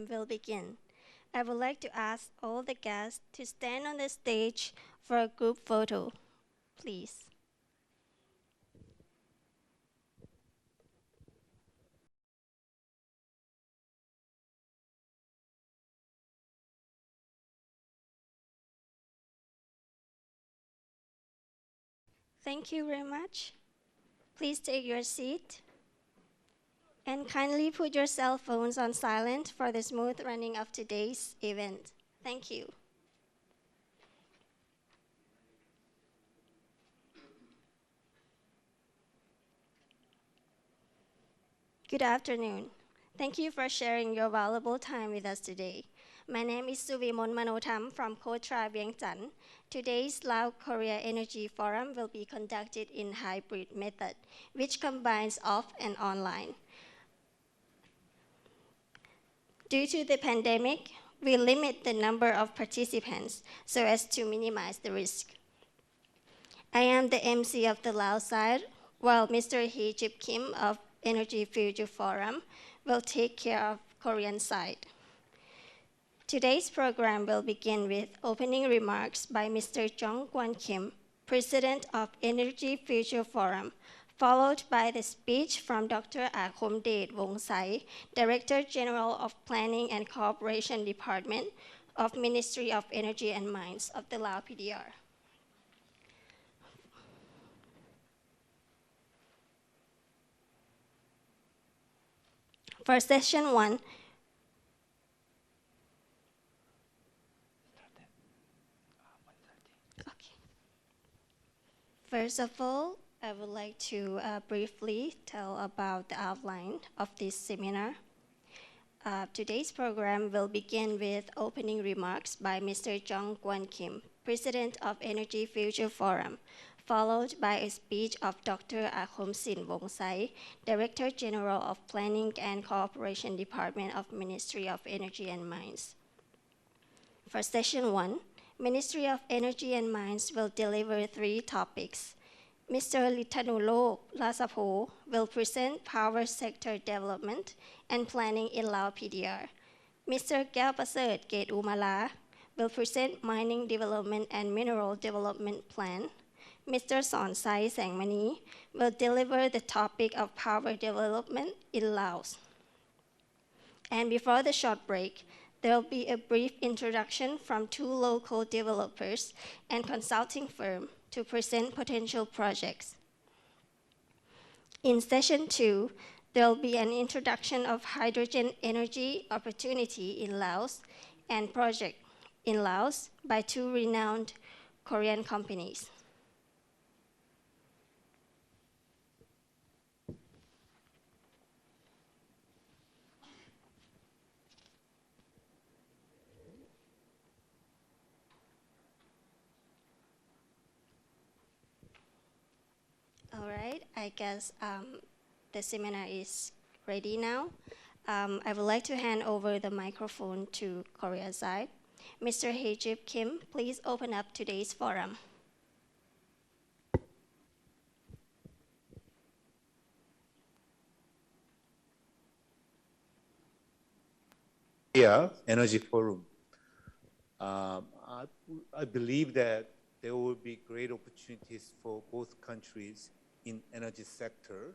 will begin. I would like to ask all the guests to stand on the stage for a group photo, please. Thank you very much. Please take your seat and kindly put your cell phones on silent for the smooth running of today's event. Thank you. Good afternoon. Thank you for sharing your valuable time with us today. My name is Suvimon Manotham from Kotra Vientiane. Today's Lao-Korea Energy Forum will be conducted in hybrid method, which combines off and online. Due to the pandemic, we limit the number of participants so as to minimize the risk. I am the MC of the Lao side, while Mr. Hee-Jip Kim of Energy Future Forum will take care of Korean side. Today's program will begin with opening remarks by Mr. Jong Kwan Kim, President of Energy Future Forum, followed by the speech from Dr. Akomdet Wongsai, Director General of Planning and Cooperation Department of Ministry of Energy and Mines of the Lao PDR. For session 1, first of all, I would like to briefly tell about the outline of this seminar. Today's program will begin with opening remarks by Mr. Jong Kwan Kim, President of Energy Future Forum, followed by a speech of Dr. Akomdet Wongsai, Director General of Planning and Cooperation Department of Ministry of Energy and Mines. For session 1, Ministry of Energy and Mines will deliver 3 topics. Mr. Litanulok Lasapo will present power sector development and planning in Lao PDR. Mr. Gyalpaset Ket Umala will present mining development and mineral development plan. Mr. Sonsai Sangmani will deliver the topic of power development in Laos. And before the short break, there will be a brief introduction from 2 local developers and consulting firm to present potential projects. In session 2, there will be an introduction of hydrogen energy opportunity in Laos and project in Laos by 2 renowned Korean companies. All right, I guess the seminar is ready now. I would like to hand over the microphone to Korea side. Mr. Hee-Jip Kim, please open up today's forum. Korea Energy Forum. I believe that there will be great opportunities for both countries in energy sector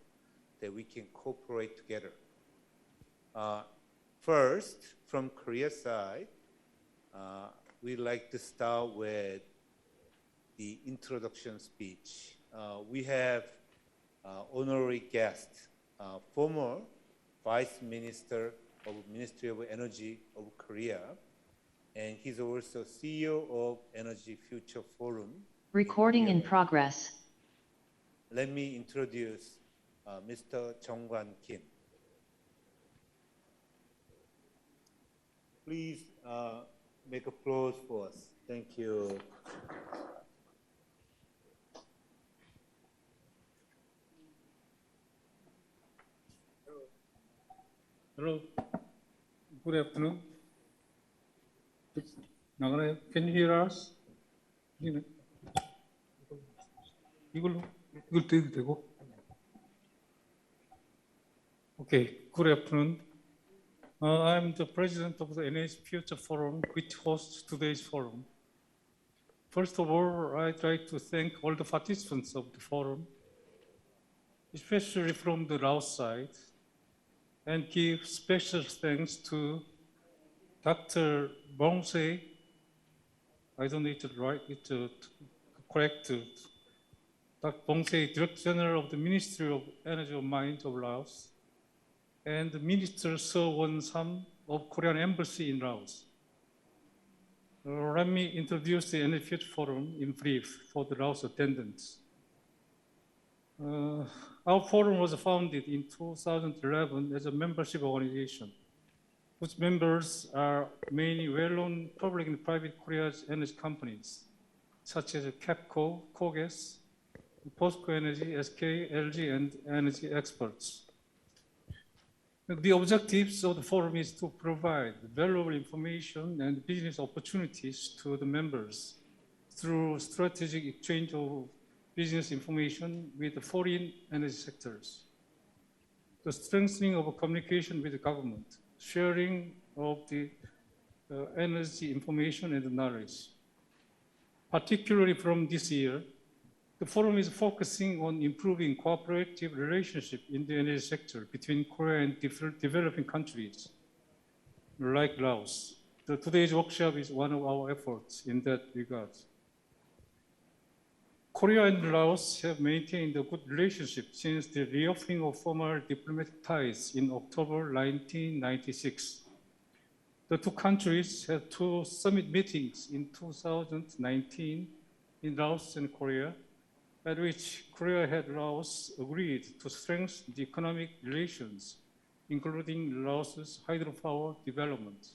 that we can cooperate together. First, from Korea side, we'd like to start with the introduction speech. We have honorary guest, former Vice Minister of Ministry of Energy of Korea, and he's also CEO of Energy Future Forum. Recording in progress. Let me introduce Mr. Jong Kwan Kim. Please make applause for us. Thank you. Hello. Good afternoon. Can you hear us? 이걸 들어도 되고. Okay. Good afternoon. I'm the president of the Energy Future Forum, which hosts today's forum. First of all, I'd like to thank all the participants of the forum, especially from the Laos side, and give special thanks to Dr. Bongse. I don't know if it's right, it's correct. Dr. Bongse, Director General of the Ministry of Energy and Mines of Laos, and Minister Seo Won-sam of Korean Embassy in Laos. Let me introduce the Energy Future Forum in brief for the Laos attendants. Our forum was founded in 2011 as a membership organization, whose members are mainly well-known public and private Korea's energy companies, such as KEPCO, KOGAS, POSCO Energy, SK, LG, and energy experts. The objectives of the forum is to provide valuable information and business opportunities to the members through strategic exchange of business information with the foreign energy sectors, the strengthening of communication with the government, sharing of the energy information and knowledge. Particularly from this year, the forum is focusing on improving cooperative relationship in the energy sector between Korea and different developing countries, like Laos. Today's workshop is one of our efforts in that regard. Korea and Laos have maintained a good relationship since the reopening of formal diplomatic ties in October 1996. The two countries had two summit meetings in 2019 in Laos and Korea, at which Korea and Laos agreed to strengthen the economic relations, including Laos's hydropower development.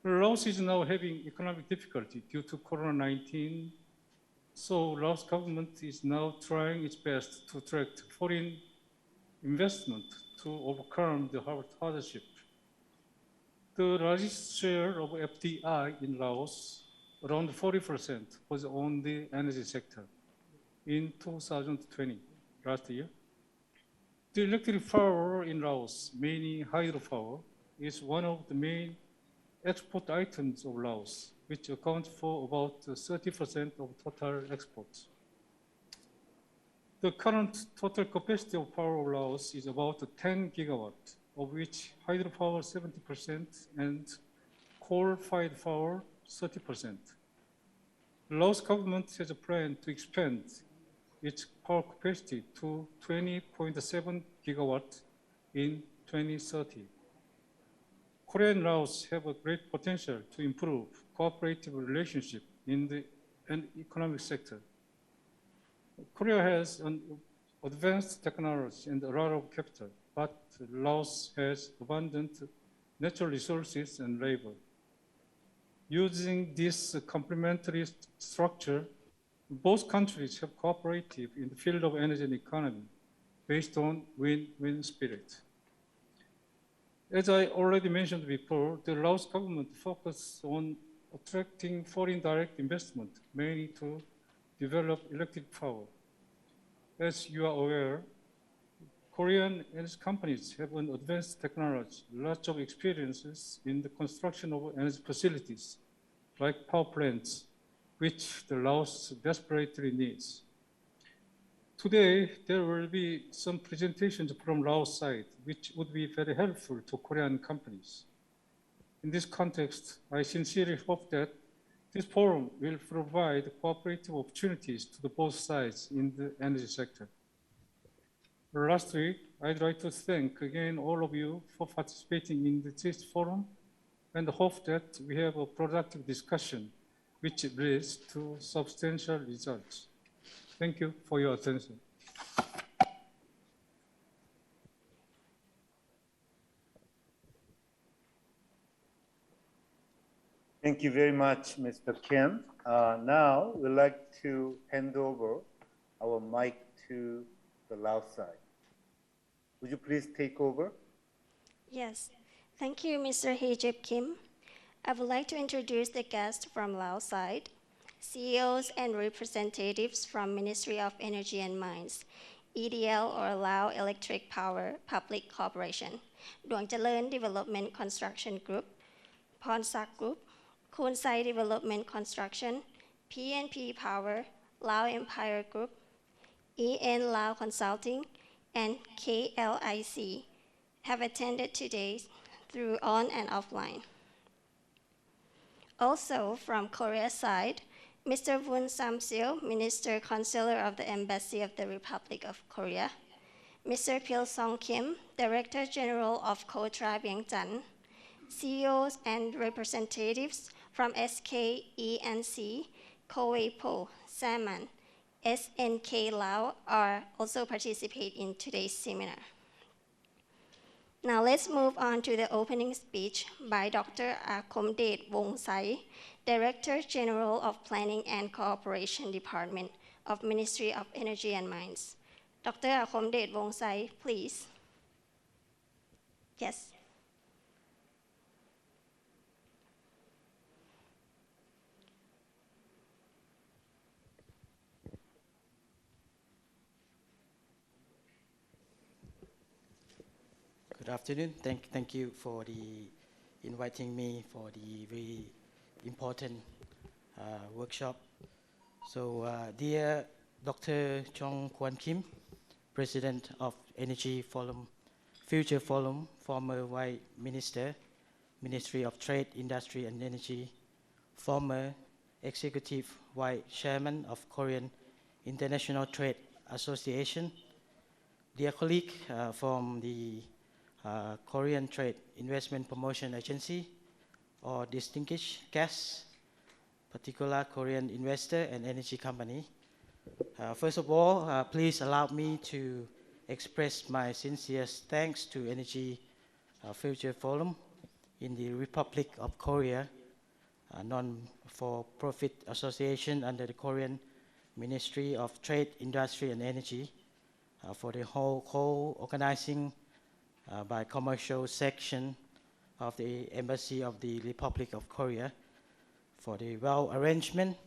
Laos is now having economic difficulty due to COVID-19, so Laos government is now trying its best to attract foreign investment to overcome the hardship. The largest share of FDI in Laos, around 40%, was on the energy sector in 2020, last year. The electric power in Laos, mainly hydropower, is one of the main export items of Laos, which accounts for about 30% of total exports. The current total capacity of power of Laos is about 10 gigawatts, of which hydropower 70% and coal-fired power 30%. The Laos government has a plan to expand its power capacity to 20.7 gigawatts in 2030. Korea and Laos have a great potential to improve cooperative relationship in the economic sector. Korea has an advanced technology and a lot of capital, but Laos has abundant natural resources and labor. Using this complementary structure, both countries have cooperated in the field of energy and economy based on win-win spirit. As I already mentioned before, the Laos government focused on attracting foreign direct investment, mainly to develop electric power. As you are aware, Korean energy companies have an advanced technology, lots of experiences in the construction of energy facilities, like power plants, which the Laos desperately needs. Today, there will be some presentations from Laos side, which would be very helpful to Korean companies. In this context, I sincerely hope that this forum will provide cooperative opportunities to the both sides in the energy sector. Lastly, I'd like to thank again all of you for participating in this forum and hope that we have a productive discussion which leads to substantial results. Thank you for your attention. Thank you very much, Mr. Kim. Now, we'd like to hand over our mic to the Laos side. Would you please take over? Yes, thank you, Mr. Hee-Jip Kim. I would like to introduce the guests from Laos side, CEOs and representatives from Ministry of Energy and Mines, EDL or Lao Electric Power Public Corporation, Duang Jalern Development Construction Group, Ponsak Group, Kunsai Development Construction, PNP Power, Lao Empire Group, EN Lao Consulting, and KLIC have attended today through on and offline. Also, from Korea side, Mr. Woon Sam-sil, Minister Consular of the Embassy of the Republic of Korea, Mr. Pil Song Kim, Director General of KOTRA Vientiane, CEOs and representatives from SK ENC, Kowepo, Saman, SNK Lao are also participate in today's seminar. Now let's move on to the opening speech by Dr. Akomdet Wongsai, Director General of Planning and Cooperation Department of Ministry of Energy and Mines. Dr. Akomdet Wongsai, please. Yes. Good afternoon. Thank you for inviting me for the very important workshop. So, dear Dr. Chong Kwan Kim, President of Energy Forum, Future Forum, former Vice Minister, Ministry of Trade, Industry and Energy, former Executive Vice Chairman of Korean International Trade Association, dear colleague from the Korean Trade Investment Promotion Agency, or distinguished guests, particular Korean investor and energy company. First of all, please allow me to express my sincerest thanks to Energy Future Forum in the Republic of Korea, a non-for-profit association under the Korean Ministry of Trade, Industry and Energy, for the whole co-organizing by commercial section of the Embassy of the Republic of Korea for the well arrangement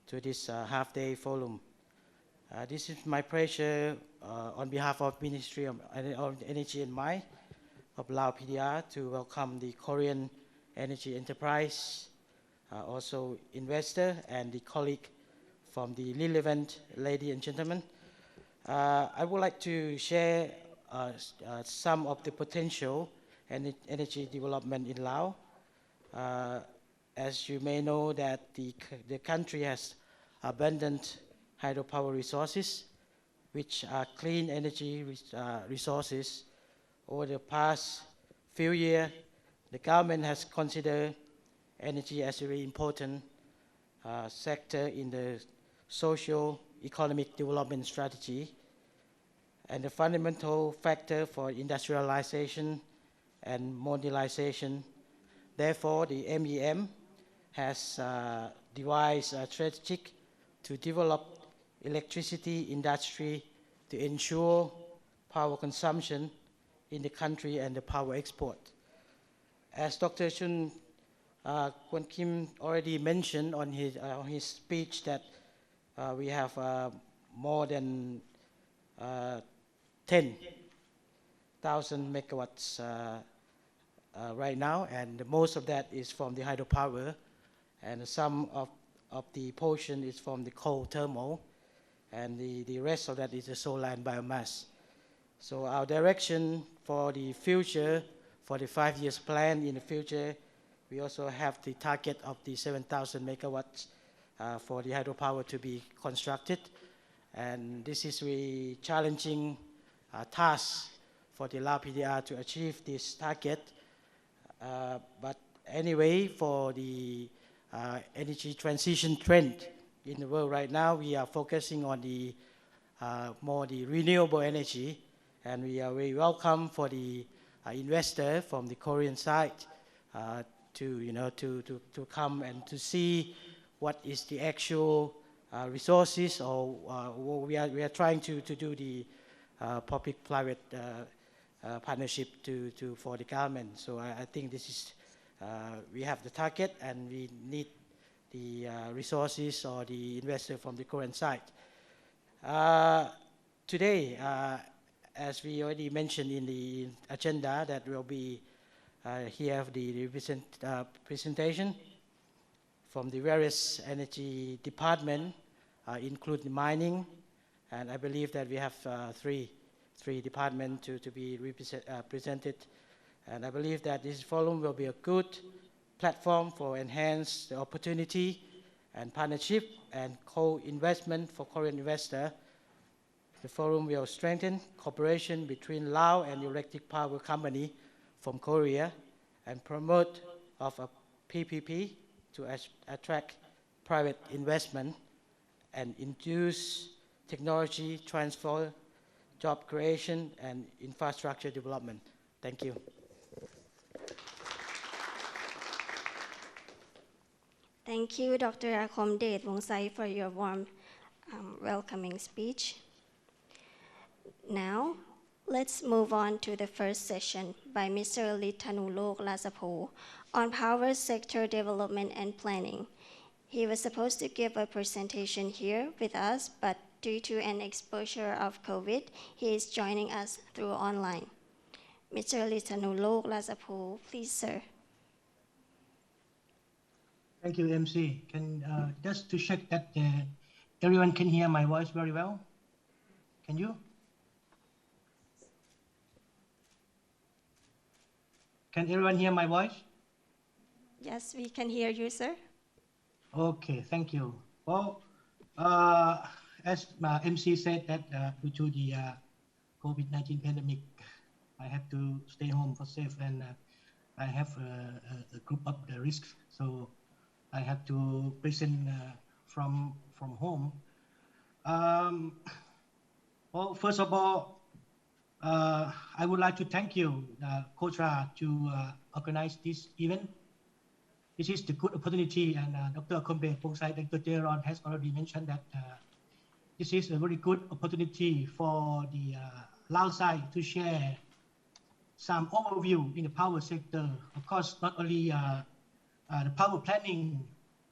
to this half-day forum. This is my pleasure on behalf of Ministry of Energy and Mines of Lao PDR to welcome the Korean Energy Enterprise, also investor and the colleague from the relevant ladies and gentlemen. I would like to share some of the potential and energy development in Laos. As you may know that the country has abundant hydropower resources, which are clean energy resources. Over the past few years, the government has considered energy as a very important sector in the socio-economic development strategy and the fundamental factor for industrialization and modernization. Therefore, the MEM has devised a strategy to develop electricity industry to ensure power consumption in the country and the power export. As Dr. Chun Kwan Kim already mentioned on his speech that we have more than 10,000 megawatts right now, and most of that is from the hydropower, and some of the portion is from the coal thermal, and the rest of that is the solar and biomass. So our direction for the future, for the 5 years plan in the future, we also have the target of the 7,000 megawatts for the hydropower to be constructed. And this is a challenging task for the Lao PDR to achieve this target. But anyway, for the energy transition trend in the world right now, we are focusing on the more the renewable energy, and we are very welcome for the investor from the Korean side to come and to see what is the actual resources, or we are trying to do the public-private partnership for the government. So I think this is we have the target, and we need the resources or the investor from the Korean side. today, as we already mentioned in the agenda, that will be here the presentation from the various energy department, including mining, and I believe that we have three departments to be presented, and I believe that this forum will be a good platform for enhance the opportunity and partnership and co-investment for Korean investor. The forum will strengthen cooperation between Lao and electric power company from Korea and promote of a PPP to attract private investment and induce technology transfer, job creation, and infrastructure development. Thank you. Thank you, Dr. Akomdet Wongsai, for your warm welcoming speech. Now, let's move on to the first session by Mr. Lithanulok Lasapo on power sector development and planning. He was supposed to give a presentation here with us, but due to an exposure of COVID, he is joining us through online. Mr. Lithanulok Lasapo, please, sir. Thank you, MC. Just to check that everyone can hear my voice very well. Can you? Can everyone hear my voice? Yes, we can hear you, sir. Okay, thank you. Well, as MC said that due to the COVID-19 pandemic, I have to stay home for safe, and I have a group of the risks, so I have to present from home. Well, first of all, I would like to thank you, KOTRA, to organize this event. This is the good opportunity, and Dr. Akomdet Wongsai, Dr. Jeron has already mentioned that this is a very good opportunity for the Lao side to share some overview in the power sector. Of course, not only the power planning,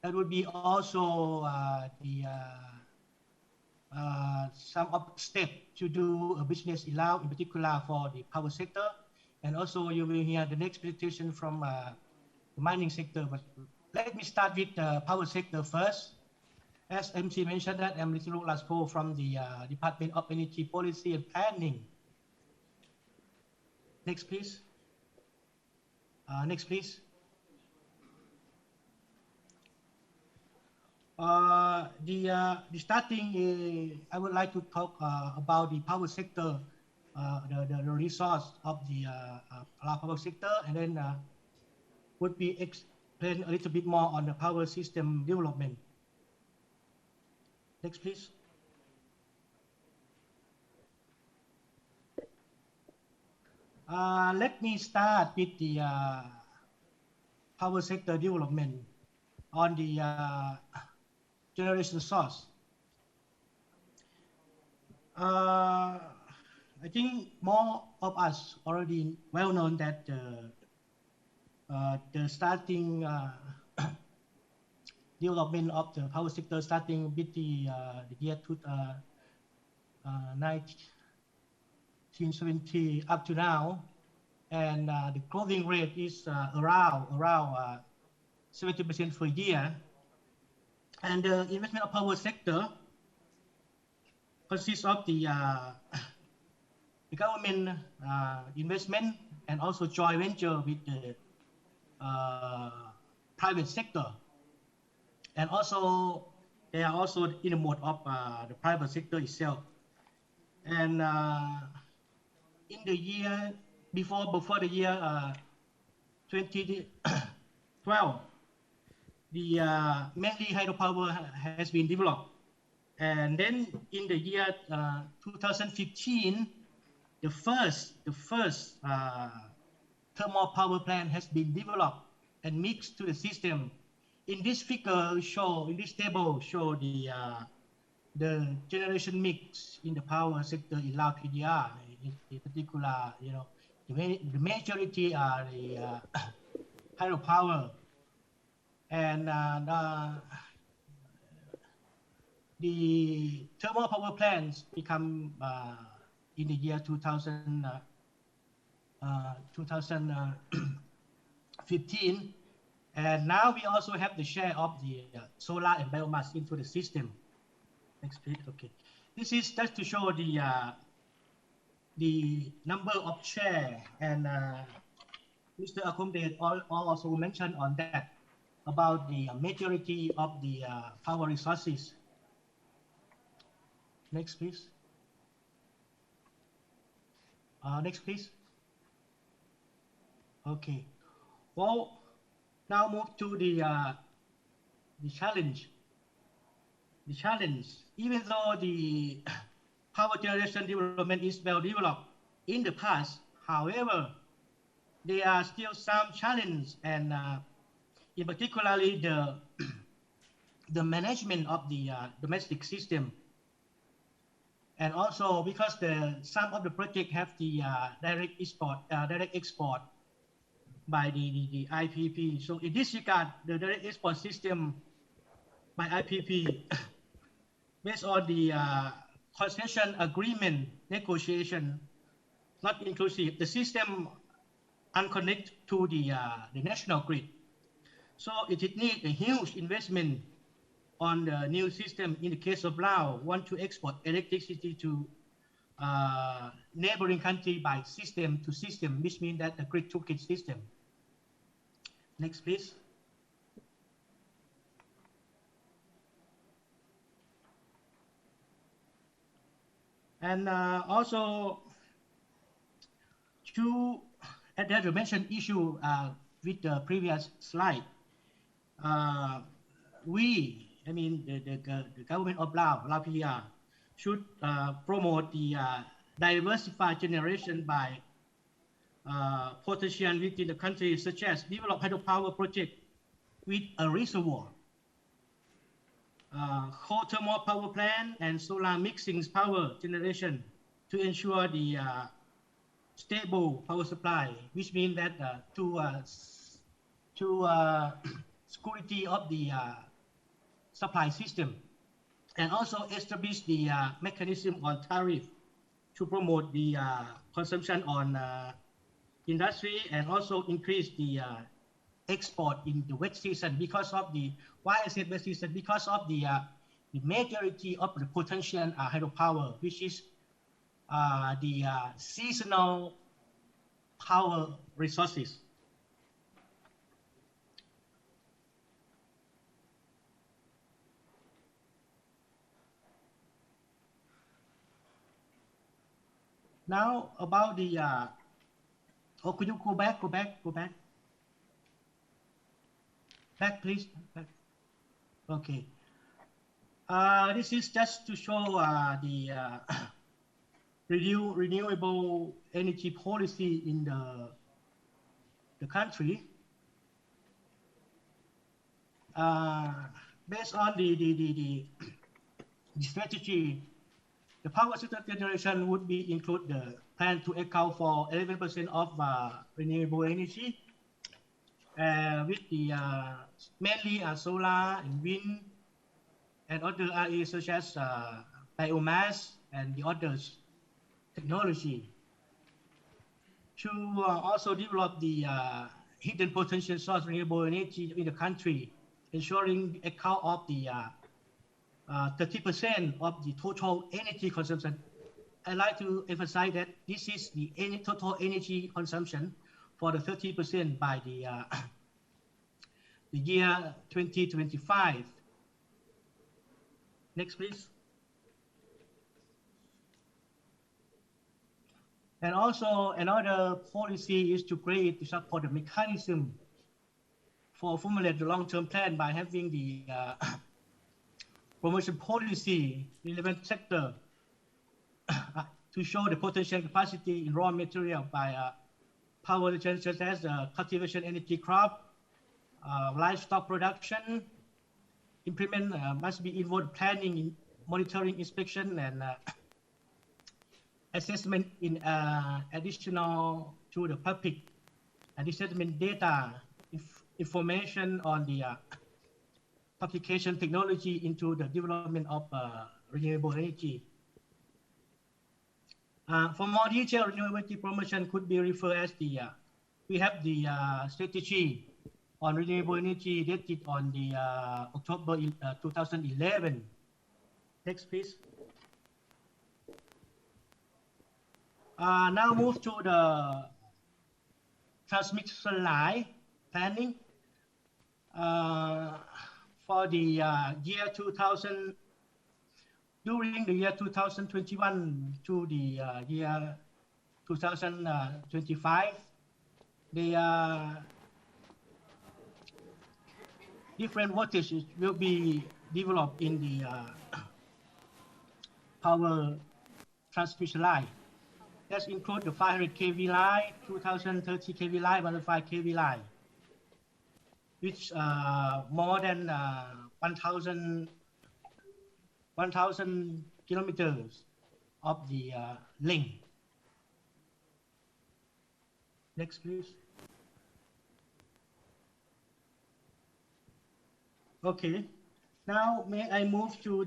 that would be also some of steps to do a business in Lao, in particular for the power sector. And also you will hear the next presentation from the mining sector. But let me start with the power sector first. As MC mentioned that I'm Lithanulok Lasapo from the Department of Energy Policy and Planning. Next, please. Next, please. The starting, I would like to talk about the power sector, the resource of the power sector, and then would be explain a little bit more on the power system development. Next, please. Let me start with the power sector development on the generation source. I think more of us already well known that the starting development of the power sector starting with the year 1970 up to now, and the growing rate is around 70% per year. And the investment of power sector consists of the government investment and also joint venture with the private sector. And also, they are also in the mode of the private sector itself. And in the year before the year 2012, the mainly hydropower has been developed. And then in the year 2015, the first thermal power plant has been developed and mixed to the system. In this figure in this table show the generation mix in the power sector in Lao PDR. In particular, the majority are the hydropower, and the thermal power plants become in the year 2015, and now we also have the share of the solar and biomass into the system. Next page. Okay, this is just to show the number of share, and Mr. Akombe also mentioned on that about the majority of the power resources. Next, please. Next, please. Okay. Well, now move to the challenge. The challenge, even though the power generation development is well developed in the past, however, there are still some challenges, and in particularly the management of the domestic system, and also because some of the project have the direct export by the IPP. So in this regard, the direct export system by IPP, based on the concession agreement negotiation, not inclusive, the system unconnected to the national grid. So it needs a huge investment on the new system. In the case of Lao, want to export electricity to neighboring country by system to system, which means that the grid to grid system. Next, please. And also, as I mentioned issue with the previous slide, the government of Lao-PR, should promote the diversified generation by potential within the country, such as develop hydropower project with a reservoir, coal thermal power plant, and solar mixing power generation to ensure the stable power supply, which means that to security of the supply system, and also establish the mechanism on tariff to promote the consumption on industry, and also increase the export in the wet season. Because of the, why I said wet season, because of the majority of the potential hydropower, which is the seasonal power resources. Now about the, could you go back, back please, back. Okay. This is just to show the renewable energy policy in the country. Based on the strategy, the power sector generation would be include the plan to account for 11% of renewable energy, with the mainly solar and wind and other RE such as biomass and the others technology. To also develop the hidden potential source renewable energy in the country, ensuring account of the 30% of the total energy consumption. I like to emphasize that this is the total energy consumption for the 30% by the year 2025. Next, please. And also another policy is to create to support the mechanism for formulate the long-term plan by having the promotion policy relevant sector to show the potential capacity in raw material by power generation, such as cultivation energy crop, livestock production. Implement must be involved planning, in monitoring, inspection, and assessment in additional to the public and disseminate data information on the application technology into the development of renewable energy. For more detail, renewable energy promotion could be referred as the, we have the strategy on renewable energy dated on the October 2011. Next, please. Now move to the transmission line planning. For the year 2000, during the year 2021 to the year 2025, the different voltages will be developed in the power transmission line. That includes the 500 kV line, 2030 kV line, 105 kV line, which more than 1,000 kilometers of the length. Next, please. Okay. Now, may I move to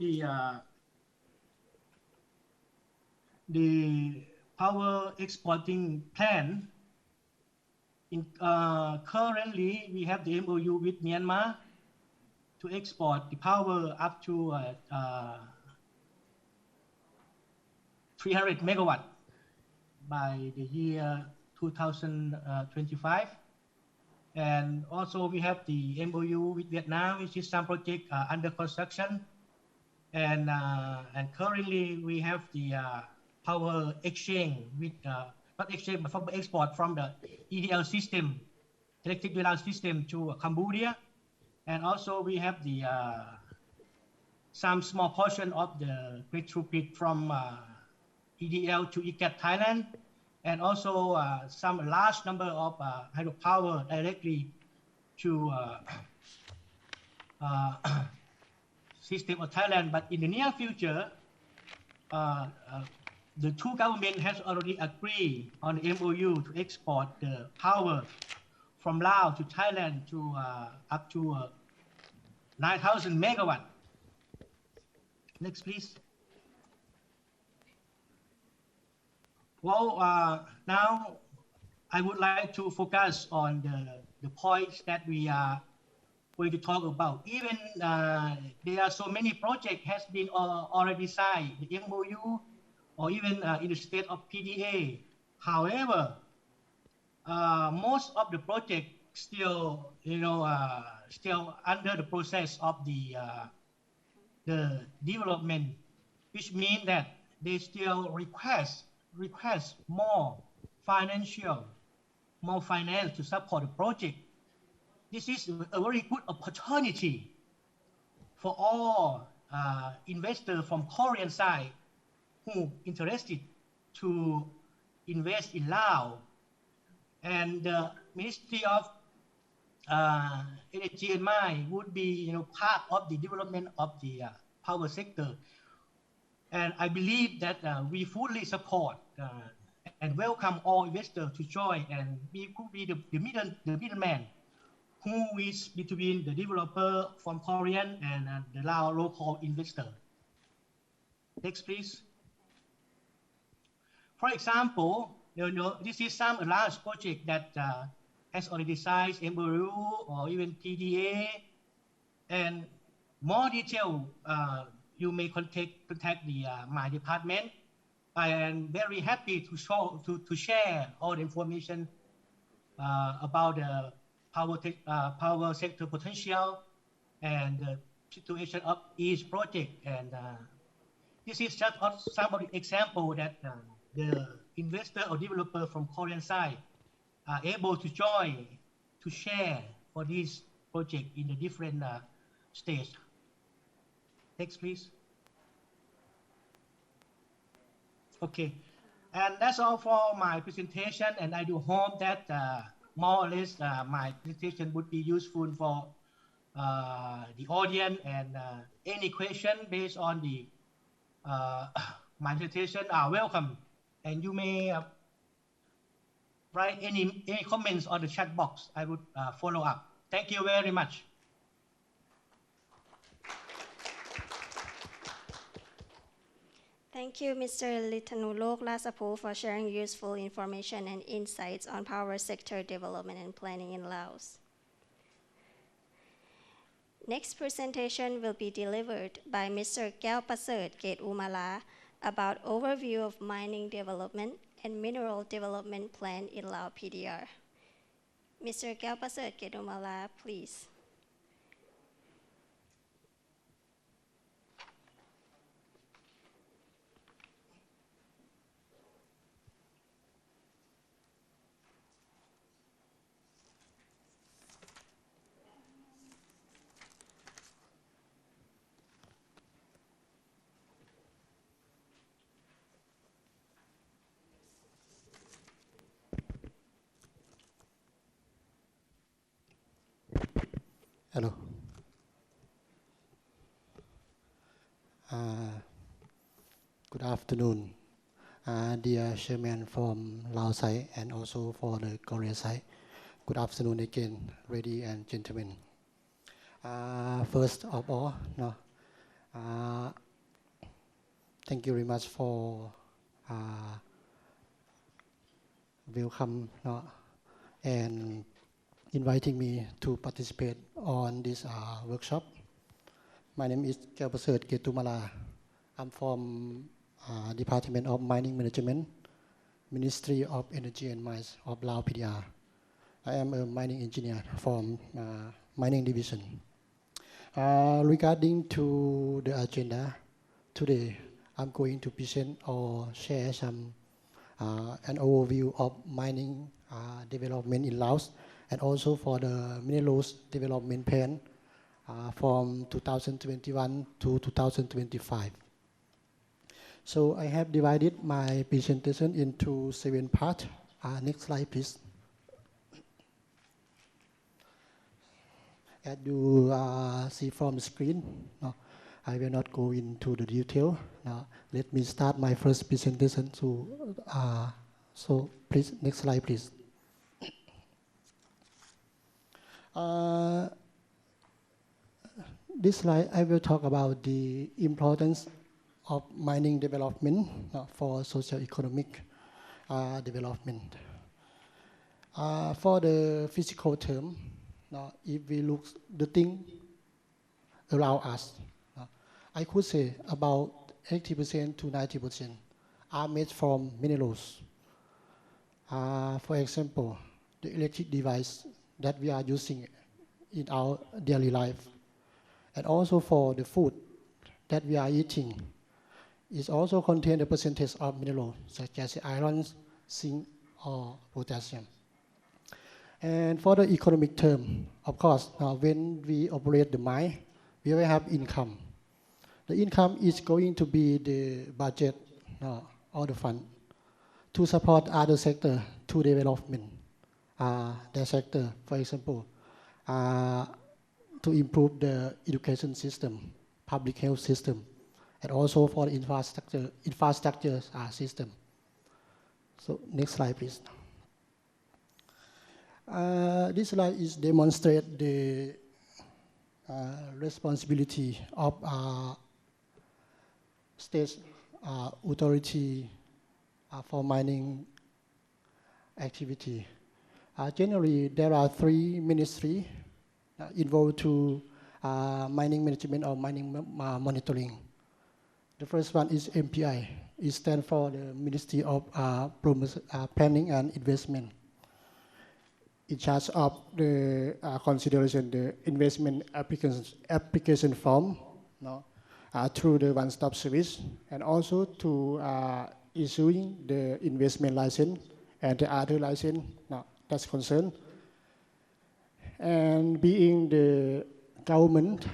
the power exporting plan. Currently, we have the MOU with Myanmar to export the power up to 300 megawatt by the year 2025. And also we have the MOU with Vietnam, which is some project under construction. And currently we have the power exchange with, not exchange, but from export from the EDL system, electric distribution system to Cambodia. And also we have the some small portion of the grid throughput from EDL to ECAT Thailand, and also some large number of hydropower directly to system of Thailand. But in the near future, the two governments has already agreed on the MOU to export the power from Laos to Thailand to up to 9,000 megawatt. Next, please. Well, now I would like to focus on the points that we are going to talk about. Even there are so many projects has been already signed, the MOU, or even in the state of PDA. However, most of the project still, still under the process of the development, which means that they still request more finance to support the project. This is a very good opportunity for all investors from Korean side who interested to invest in Laos. And the Ministry of Energy and Mine would be part of the development of the power sector. And I believe that we fully support and welcome all investors to join, and we could be the middleman who is between the developer from Korean and the Lao local investor. Next, please. For example, this is some large project that has already signed MOU or even PDA, and more detail you may contact the my department. I am very happy to share all the information about the power sector potential and the situation of each project. And this is just some of the example that the investor or developer from Korean side are able to join to share for this project in the different stages. Next, please. Okay, and that's all for my presentation, and I do hope that more or less my presentation would be useful for the audience, and any question based on the my presentation are welcome, and you may write any comments on the chat box. I would follow up. Thank you very much. Thank you, Mr. Litanulok Lasapo, for sharing useful information and insights on power sector development and planning in Laos. Next presentation will be delivered by Mr. Keo Pasert Ket Umala about overview of mining development and mineral development plan in Lao PDR. Mr. Keo Pasert Ket Umala, please. Hello. Good afternoon, dear Chairman from Laos side and also for the Korea side. Good afternoon again, ladies and gentlemen. First of all, thank you very much for welcome and inviting me to participate on this workshop. My name is Keo Pasert Ket Umala. I'm from Department of Mining Management, Ministry of Energy and Mines of Lao PDR. I am a mining engineer from Mining Division. Regarding to the agenda, today I'm going to present or share some an overview of mining development in Laos and also for the minerals development plan from 2021 to 2025. So I have divided my presentation into 7 parts. Next slide, please. As you see from the screen, I will not go into the detail. Now, let me start my first presentation. So please, next slide, please. This slide, I will talk about the importance of mining development for socio-economic development. For the physical term, if we look the thing around us, I could say about 80% to 90% are made from minerals. For example, the electric device that we are using in our daily life, and also for the food that we are eating, it also contains a percentage of minerals such as iron, zinc, or potassium. And for the economic term, of course, when we operate the mine, we will have income. The income is going to be the budget or the fund to support other sector to development their sector, for example, to improve the education system, public health system, and also for the infrastructure system. So next slide, please. This slide is demonstrate the responsibility of state authority for mining activity. Generally, there are 3 ministries involved to mining management or mining monitoring. The first one is MPI. It stands for the Ministry of Planning and Investment. In charge of the consideration the investment application form through the one-stop service, and also to issuing the investment license and the other license that's concerned, and being the government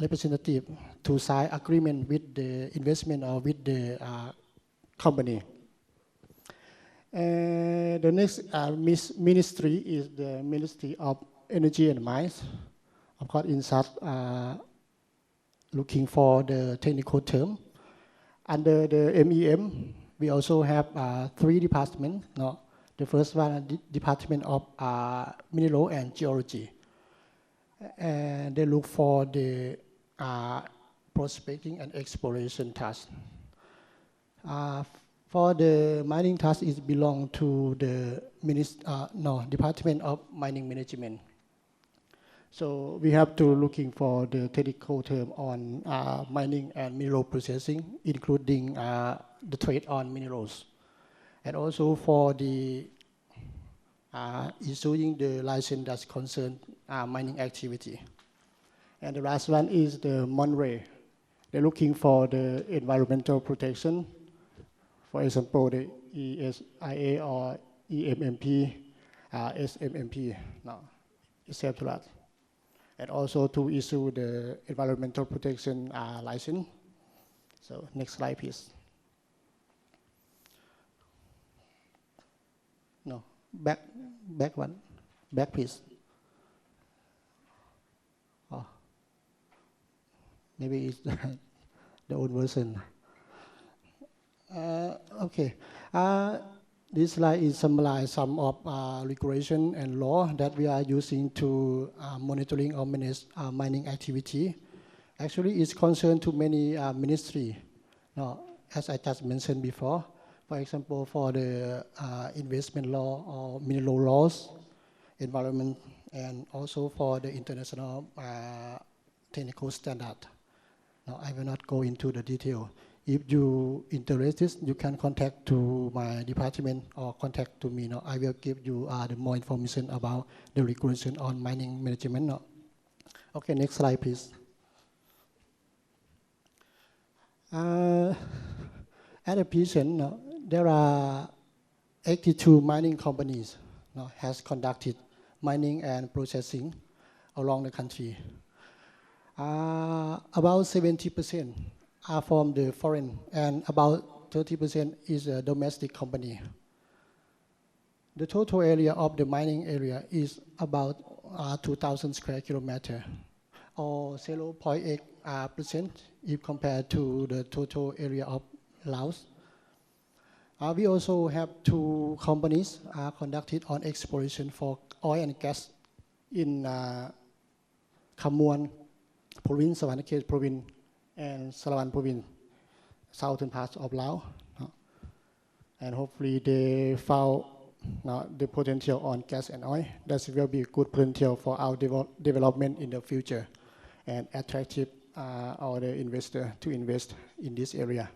representative to sign agreement with the investment or with the company. The next ministry is the Ministry of Energy and Mines. Of course, in such looking for the technical term. Under the MEM, we also have 3 departments. The first one is the Department of Mineral and Geology. And they look for the prospecting and exploration tasks. For the mining task, it belongs to the Department of Mining Management. So we have to looking for the technical term on mining and mineral processing, including the trade on minerals, and also for the issuing the license that concern mining activity. And the last one is the MONRE. They're looking for the environmental protection, for example, the ESIA or EMMP, SMMP, etc. And also to issue the environmental protection license. So next slide, please. No, back one, back please. Oh, maybe it's the old version. Okay. This slide is summarize some of regulation and law that we are using to monitoring or manage mining activity. Actually, it's concerned to many ministry. Now, as I just mentioned before, for example, for the investment law or mineral laws, environment, and also for the international technical standard. Now, I will not go into the detail. If you interested, you can contact to my department or contact to me. Now, I will give you the more information about the regulation on mining management. Now. Okay, next slide, please. At the present, there are 82 mining companies has conducted mining and processing along the country. About 70% are from the foreign, and about 30% is a domestic company. The total area of the mining area is about 2,000 square kilometers, or 0.8% if compared to the total area of Laos. We also have 2 companies conducted on exploration for oil and gas in Khammouan province, Savannakhet province, and Salavan province, southern parts of Laos. And hopefully they found the potential on gas and oil. That will be a good potential for our development in the future and attractive all the investor to invest in this area.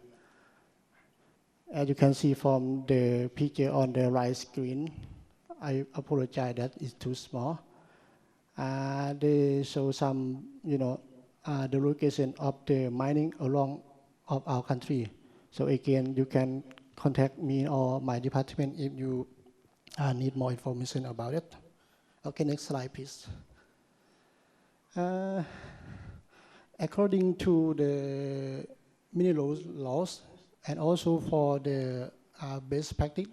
As you can see from the picture on the right screen, I apologize that it's too small. They show some, the location of the mining along of our country. So again, you can contact me or my department if you need more information about it. Okay, next slide, please. According to the mineral laws and also for the best practice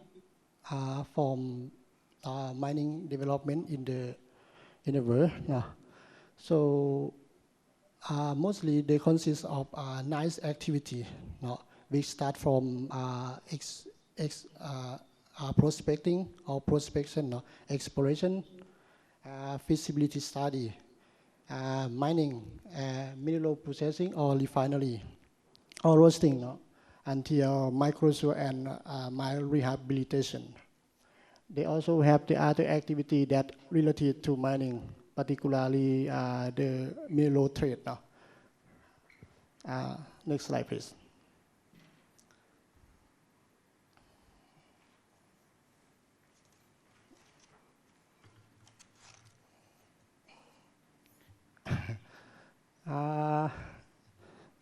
from mining development in the world. So mostly they consist of nice activity. We start from prospecting or prospection, exploration, feasibility study, mining, mineral processing or refinery, or roasting, until microsure and mine rehabilitation. They also have the other activity that related to mining, particularly the mineral trade. Next slide, please.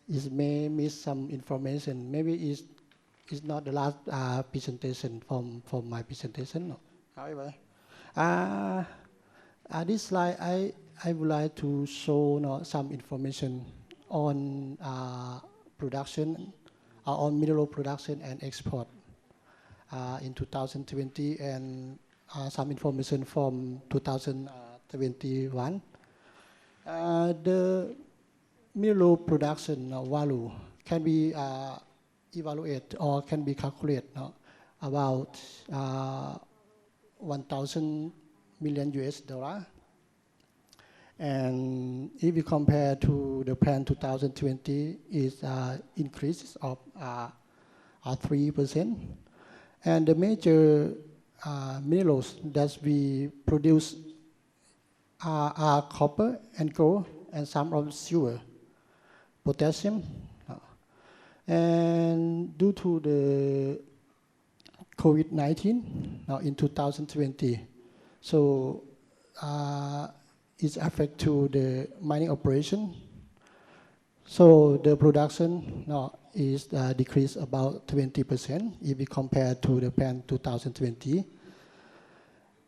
It may miss some information. Maybe it's not the last presentation from my presentation. No. However, this slide I would like to show some information on production, on mineral production and export in 2020, and some information from 2021. The mineral production value can be evaluated or can be calculated about 1,000 million US dollar. And if you compare to the plan 2020, is increases of 3%. And the major minerals that we produce are copper and gold and some of silver, potassium. And due to the COVID-19 now in 2020, so it's affect to the mining operation. So the production now is decreased about 20% if we compare to the plan 2020.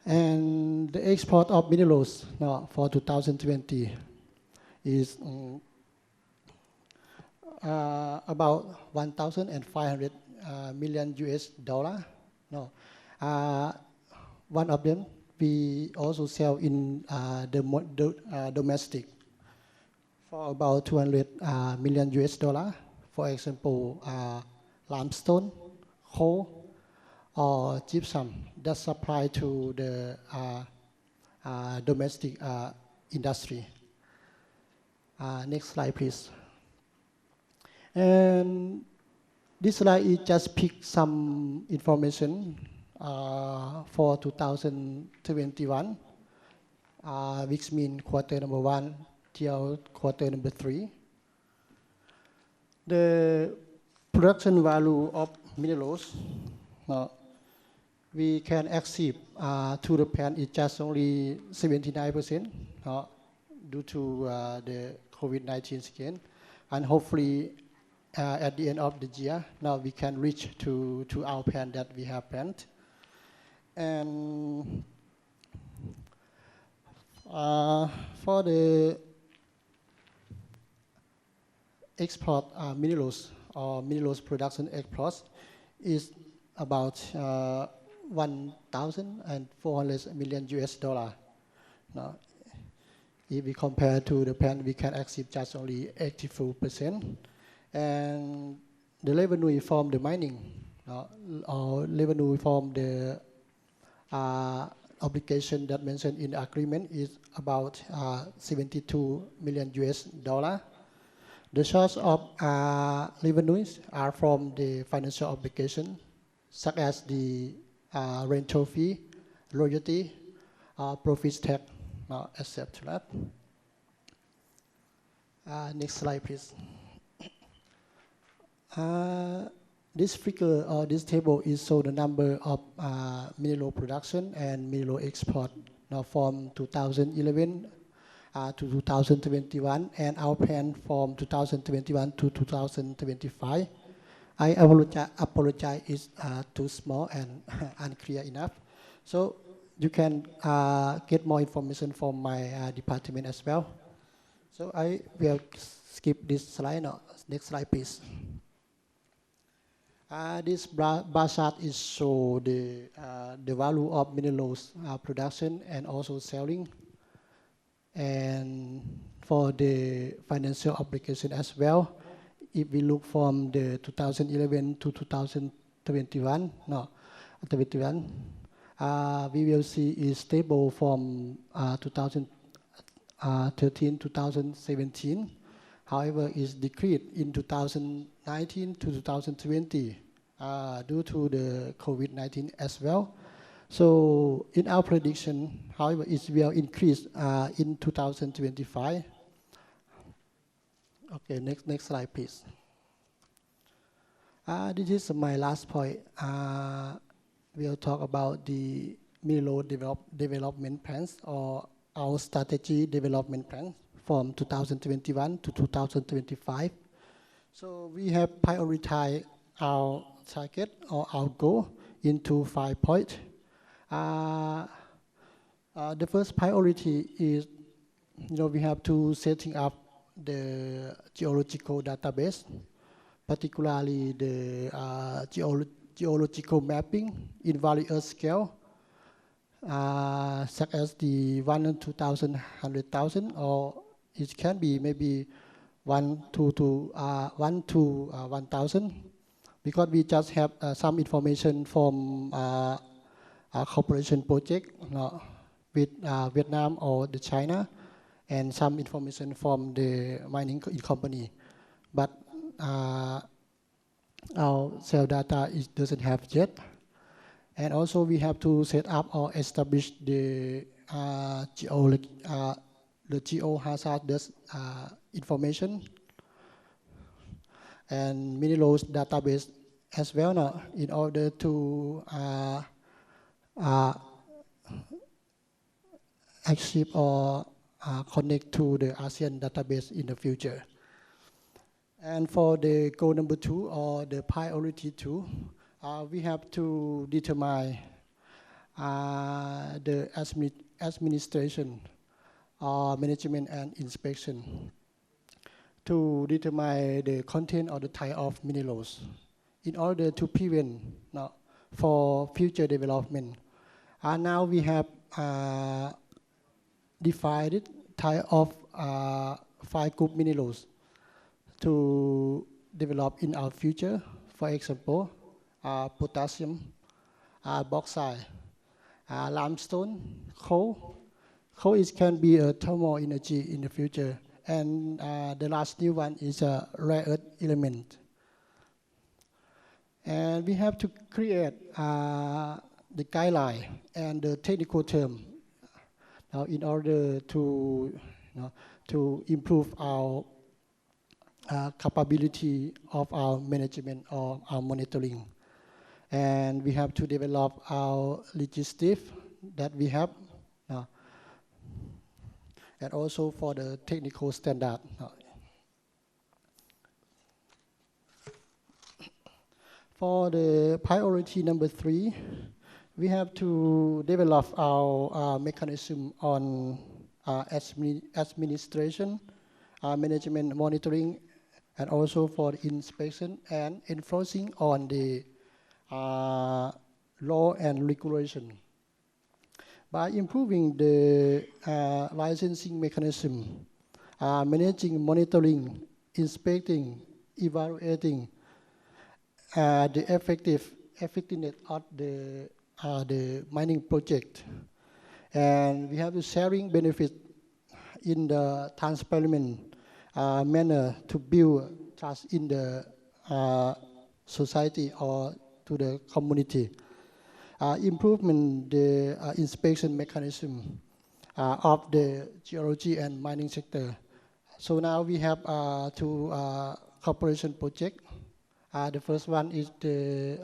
And the export of minerals now for 2020 is about 1,500 million US dollar. No, one of them we also sell in domestic for about 200 million US dollar. For example, limestone, coal, or gypsum that supply to the domestic industry. Next slide, please. And this slide is just pick some information for 2021, which means quarter number 1 till quarter number 3. The production value of minerals we can achieve to the plan is just only 79% due to the COVID-19 again, and hopefully at the end of the year, now we can reach to our plan that we have planned. And for the export minerals or minerals production exports is about 1,400 million US dollar. Now, if we compare to the plan, we can achieve just only 84%. And the revenue from the mining or revenue from the obligation that mentioned in the agreement is about 72 million US dollar. The source of revenues are from the financial obligation, such as the rental fee, royalty, profit tax, etc. Next slide, please. This figure or this table is show the number of mineral production and mineral export now from 2011 to 2021, and our plan from 2021 to 2025. I apologize, it's too small and unclear enough. So you can get more information from my department as well. So I will skip this slide now. Next slide, please. This bar chart is show the value of minerals production and also selling, and for the financial obligation as well. If we look from the 2011 to 2021, we will see is stable from 2013 to 2017. However, is decreased in 2019 to 2020 due to the COVID-19 as well. So in our prediction, however, it will increase in 2025. Okay, next slide, please. This is my last point. We'll talk about the mineral development plans or our strategy development plan from 2021 to 2025. So we have prioritized our target or our goal into 5 points. The first priority is, we have to setting up the geological database, particularly the geological mapping in various scale, such as the 1 to 2,000, 100,000, or it can be maybe 1 to 1,000, because we just have some information from a cooperation project with Vietnam or the China, and some information from the mining company. But our cell data doesn't have yet. And also we have to set up or establish the geohazardous information and minerals database as well now in order to achieve or connect to the ASEAN database in the future. And for the goal number 2 or the priority 2, we have to determine the administration, management and inspection to determine the content or the type of minerals in order to prevent for future development. Now we have defined type of 5 group minerals to develop in our future. For example, potassium, bauxite, limestone, coal. Coal can be a thermal energy in the future. And the last new one is a rare earth element. And we have to create the guideline and the technical term in order to improve our capability of our management or our monitoring. And we have to develop our logistics that we have, and also for the technical standard. For the priority number 3, we have to develop our mechanism on administration, management, monitoring, and also for the inspection and enforcing on the law and regulation. By improving the licensing mechanism, managing, monitoring, inspecting, evaluating the effectiveness of the mining project, and we have the sharing benefit in the transparent manner to build trust in the society or to the community. Improvement the inspection mechanism of the geology and mining sector. So now we have 2 cooperation projects. The first one is the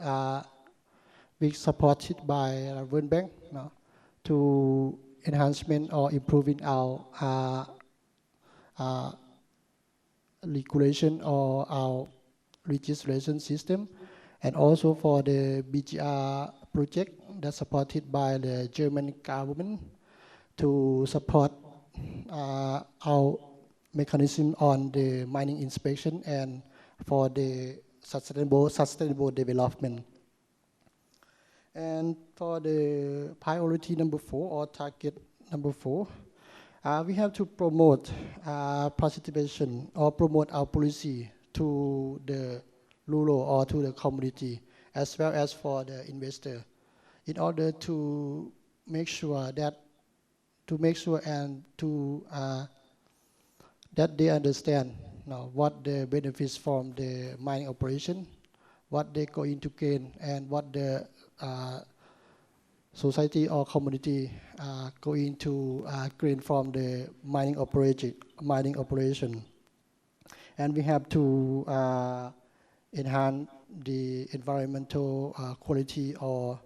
being supported by World Bank to enhancement or improving our regulation or our legislation system, and also for the BGR project that's supported by the German government to support our mechanism on the mining inspection and for the sustainable development. And for the priority number 4 or target number 4, we have to promote participation or promote our policy to the rural or to the community, as well as for the investor, in order to make sure that that they understand what the benefits from the mining operation, what they're going to gain, and what the society or community going to gain from the mining operation. And we have to enhance the environmental quality or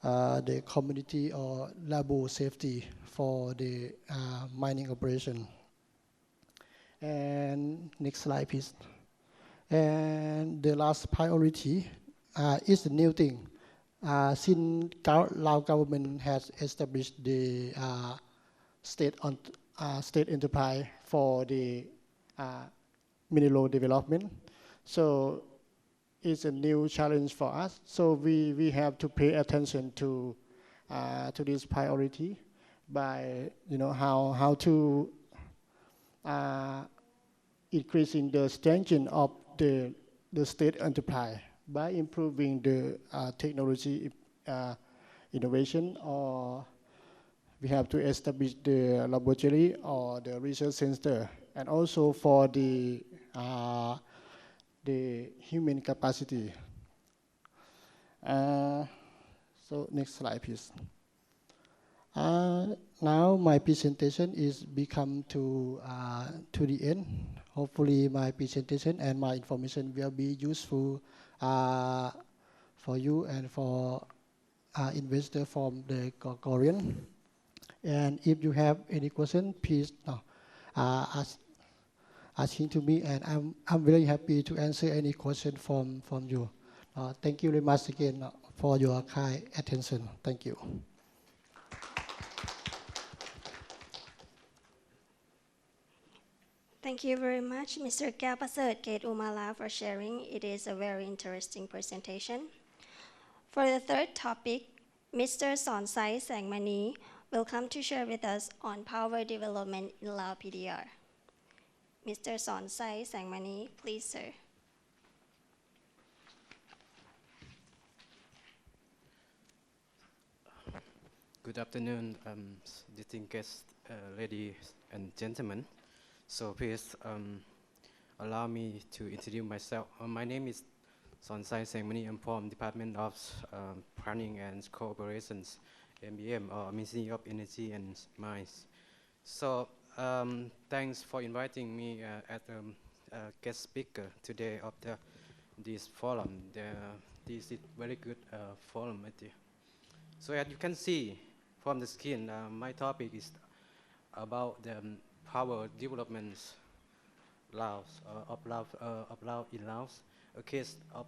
the community or labor safety for the mining operation. And next slide, please. And the last priority is the new thing. Since Lao government has established the state enterprise for the mineral development, so it's a new challenge for us. So we have to pay attention to this priority by how to increasing the strength of the state enterprise by improving the technology innovation, or we have to establish the laboratory or the research center, and also for the the human capacity. So next slide, please. Now my presentation is become to the end. Hopefully my presentation and my information will be useful for you and for investor from the Korean. And if you have any question, please asking to me, and I'm very happy to answer any question from you. Thank you very much again for your kind attention. Thank you. Thank you very much, Mr. Kapaset Kate Umala, for sharing. It is a very interesting presentation. For the third topic, Mr. Sonsai Sangmani will come to share with us on power development in Lao PDR. Mr. Sonsai Sangmani, please, sir. Good afternoon, distinguished guests, ladies and gentlemen. So please allow me to introduce myself. My name is Sonsai Sangmani. I'm from Department of Planning and Cooperations, MBM, or Ministry of Energy and Mines. So thanks for inviting me as a guest speaker today of this forum. This is very good forum. So as you can see from the screen, my topic is about the power developments of Lao in Laos, a case of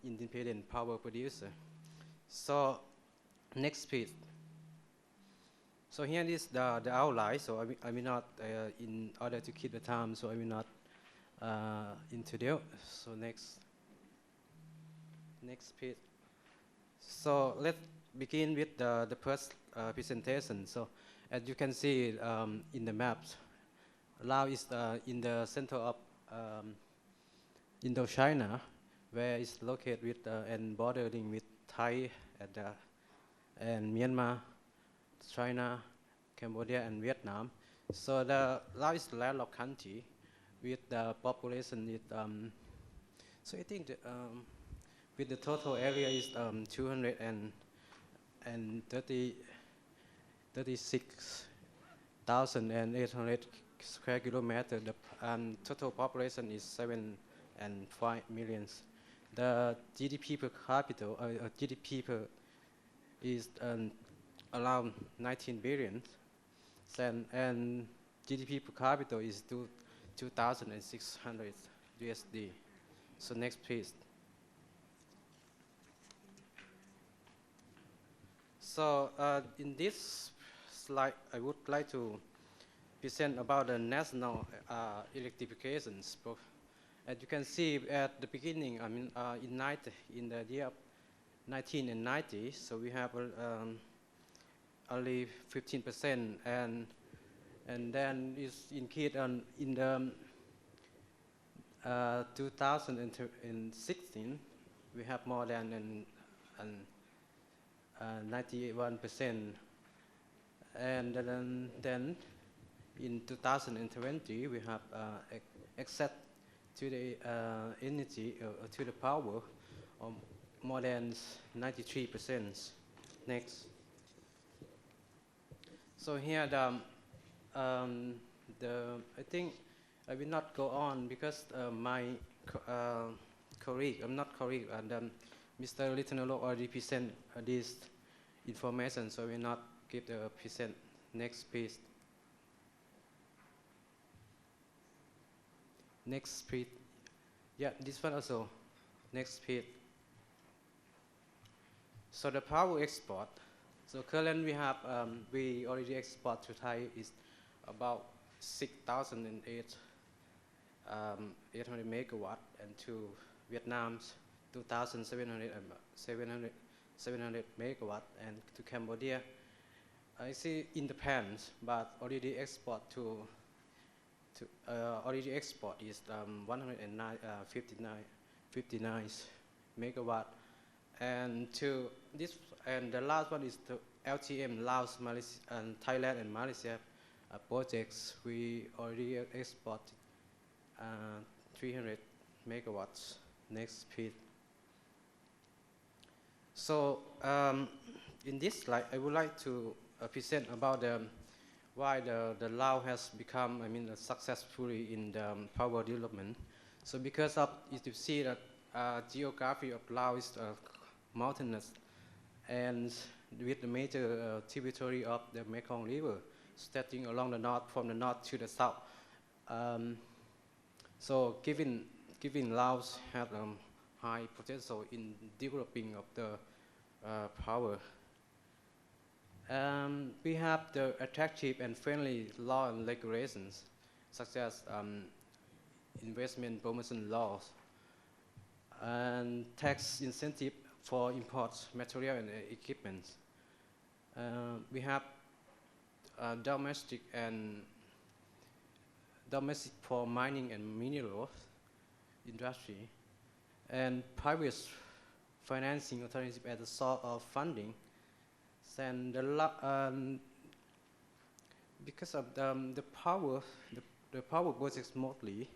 independent power producer. So next page. So here is the outline. So I will not, in order to keep the time, so I will not introduce. So next page. So let's begin with the first presentation. So as you can see in the maps, Lao is in the center of Indochina, where it's located with and bordering with Thai and Myanmar, China, Cambodia, and Vietnam. So the Lao is a landlocked country with the population with, so I think with the total area is 236,800 square kilometers. The total population is 7.5 million. The GDP per capita, GDP per is around 19 billion, and GDP per capita is 2,600 USD. So next please. So in this slide, I would like to present about the national electrifications. As you can see at the beginning, I mean, in the year of 1990, so we have only 15%, and then it's increased in the 2016, we have more than 91%, and then in 2020 we have access to the energy to the power of more than 93%. Next. So here I think I will not go on because my colleague, I'm not colleague, and Mr. Lieutenant already present this information, so I will not give the present. Next please. Next please. Yeah, this one also. Next please. So the power export. So currently we have, we already export to Thai is about 6,800 megawatt, and to Vietnam's 2,700 megawatt, and to Cambodia, I see it depends, but already export already export is 159 megawatt, and to this, and the last one is the LTM, Laos, Malaysia, and Thailand and Malaysia projects. We already export 300 megawatts. Next, please. So in this slide, I would like to present about why the Lao has become, successfully in the power development. So because of, you see that geography of Lao is mountainous, and with the major tributary of the Mekong River, stretching along the north, from the north to the south. So given Laos has high potential in developing of the power. We have the attractive and friendly law and regulations, such as investment promotion laws and tax incentive for imports, material and equipment. We have domestic for mining and minerals industry, and private financing alternative as a source of funding. And because of the power projects mostly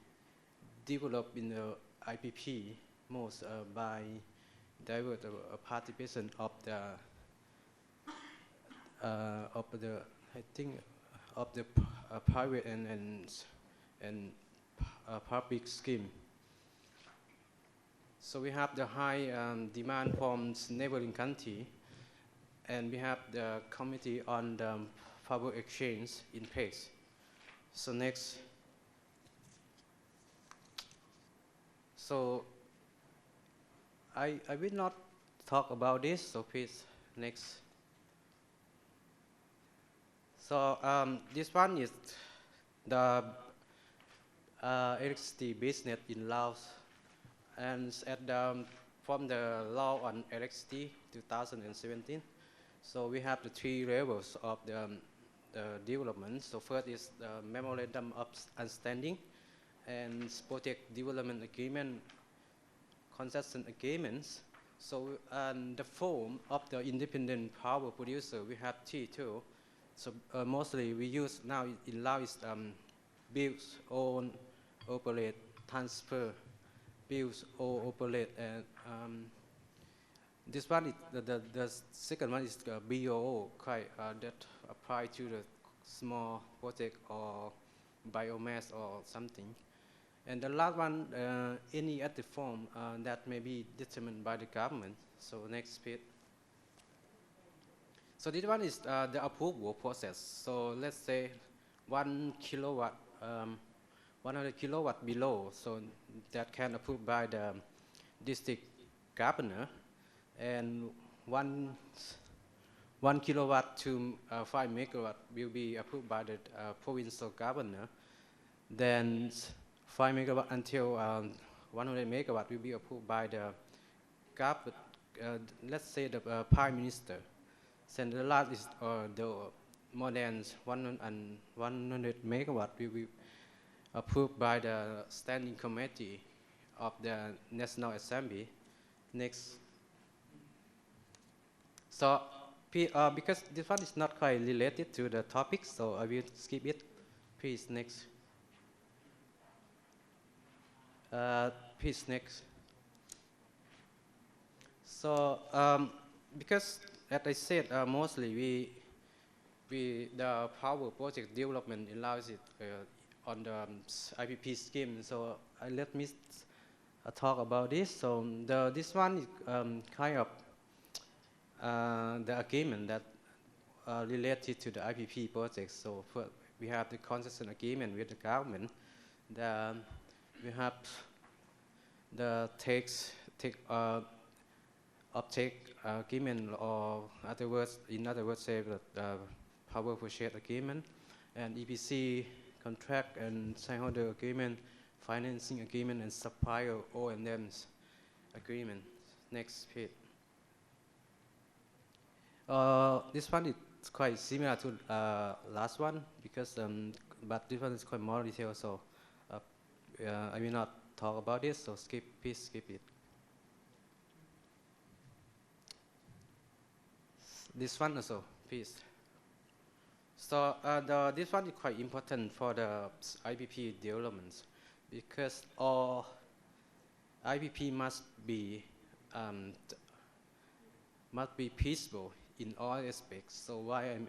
developed in the IPP most by direct participation of the private and public scheme. So we have the high demand from neighboring country, and we have the committee on the power exchange in place. So next. So I will not talk about this, so please, next. So this one is the electricity business in Laos, and from the law on electricity 2017. So we have the 3 levels of the development. So first is the memorandum of understanding and project development agreement, concession agreements. So the form of the independent power producer, we have 3 too. So mostly we use now in Laos is build, own, operate, transfer, build, own, operate, and this one is the second one is BOO, that apply to the small project or biomass or something. And the last one, any other form that may be determined by the government. So next page. So this one is the approval process. So let's say 1 kilowatt, 100 kilowatt below, so that can approved by the district governor, and 1 kilowatt to 5 megawatt will be approved by the provincial governor. Then 5 megawatt until 100 megawatt will be approved by the government, let's say the prime minister. Then the last is the more than 100 megawatt will be approved by the standing committee of the National Assembly. Next. So because this one is not quite related to the topic, so I will skip it. Please, next. Please, next. So because, as I said, mostly the power project development in Laos is on the IPP scheme. So let me talk about this. So this one is kind of the agreement that related to the IPP project. So we have the concession agreement with the government. We have the uptake agreement, or in other words, say the power purchase agreement, and EPC contract and shareholder agreement, financing agreement, and supplier O&M's agreement. Next page. This one is quite similar to last one, because but this one is quite more detailed. So I will not talk about this. So please skip it. This one also, please. So this one is quite important for the IPP developments, because all IPP must be peaceful in all aspects. So why in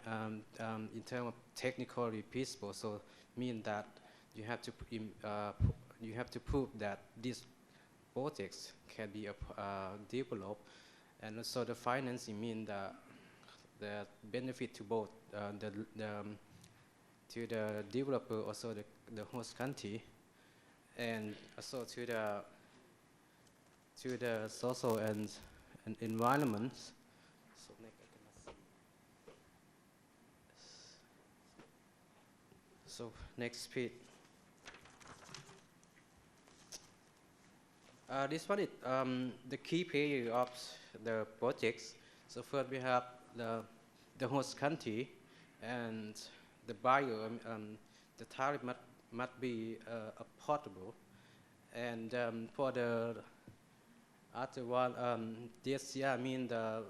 terms of technically peaceful, so mean that you have to prove that these projects can be developed, and also the financing mean the benefit to both to the developer, also the host country, and also to the social and environment. So next page. This one is the key player of the projects. So first we have the host country and the buyer. The tariff must be affordable, and for the other one, DSCR mean the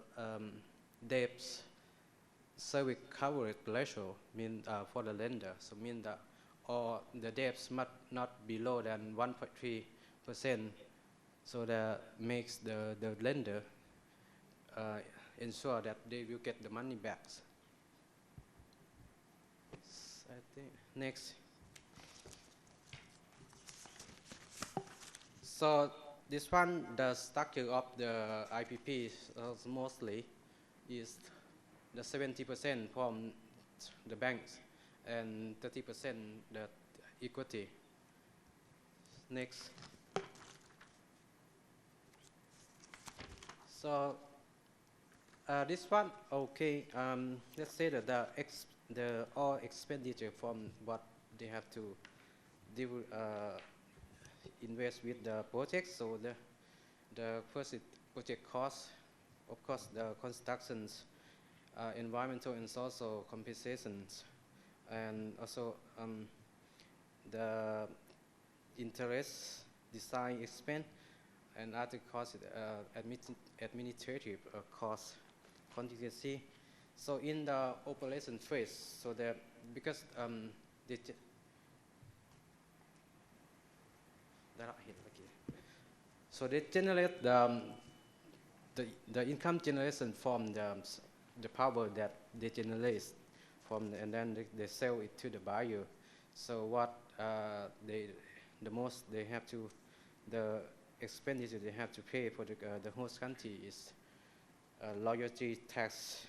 debt service coverage ratio mean for the lender. So mean that or the debts must not be lower than 1.3%. So that makes the lender ensure that they will get the money back. I think next. So this one, the structure of the IPP mostly is the 70% from the banks and 30% the equity. Next. So this one, okay. Let's say that the all expenditure from what they have to invest with the project. So the first project cost, of course, the constructions, environmental and social compensations, and also the interest, design expense, and other costs, administrative cost contingency. So in the operation phase, so that because so they generate the income generation from the power that they generate from, and then they sell it to the buyer. So what the most they have to, the expenditure they have to pay for the host country is loyalty tax,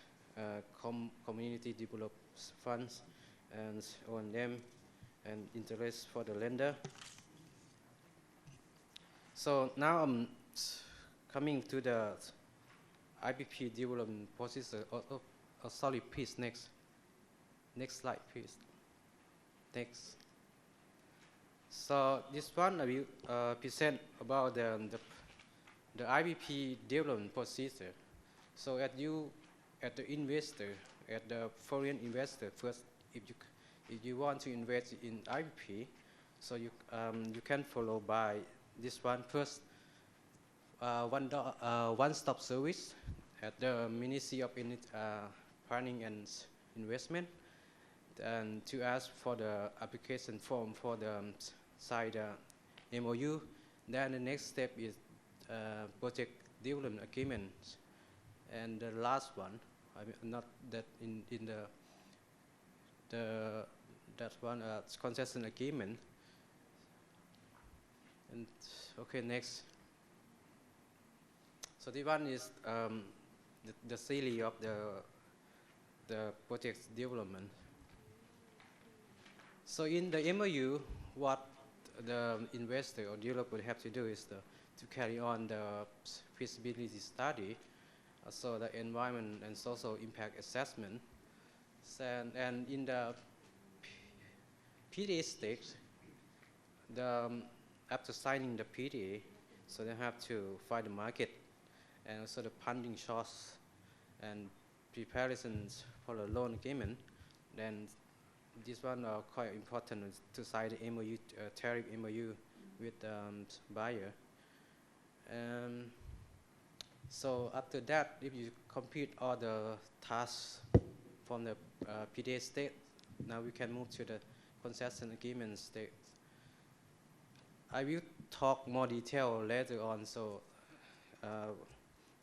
community development funds, and on them, and interest for the lender. So now I'm coming to the IPP development procedure. Sorry, please, next slide, please. Next. So this one I will present about the IPP development procedure. So at the investor, at the foreign investor, first, if you want to invest in IPP, so you can follow by this one first. One-stop service at the Ministry of Planning and Investment, and to ask for the application form for the side MOU. Then the next step is project development agreement, and the last one, I mean, not that in that one, concession agreement. And okay, next. So this one is the series of the project's development. So in the MOU, what the investor or developer have to do is to carry on the feasibility study, so the environment and social impact assessment, and in the PDA stage, after signing the PDA, so they have to find the market, and also the funding source and preparations for the loan agreement. Then this one are quite important to sign the MOU, tariff MOU with buyer. So after that, if you complete all the tasks from the PDA state, now we can move to the concession agreement state. I will talk more detail later on. So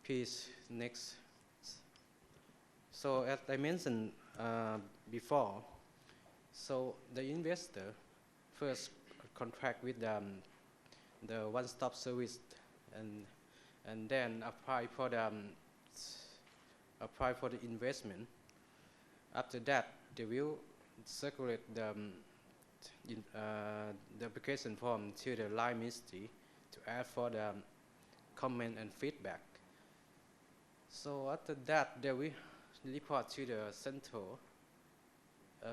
please next. So as I mentioned before, so the investor first contract with the one-stop service and then apply for the investment. After that, they will circulate the application form to the Lao Ministry to ask for the comment and feedback. So after that, they will report to the Central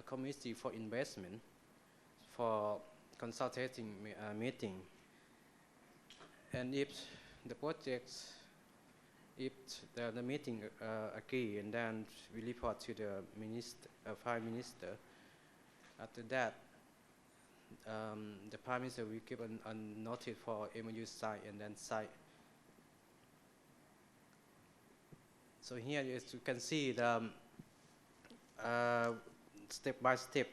Committee for Investment for consultating meeting. And if the projects, if the meeting agree, and then we report to the Prime Minister. After that, the Prime Minister will give a notice for MOU sign and then sign. So here, as you can see, the step by step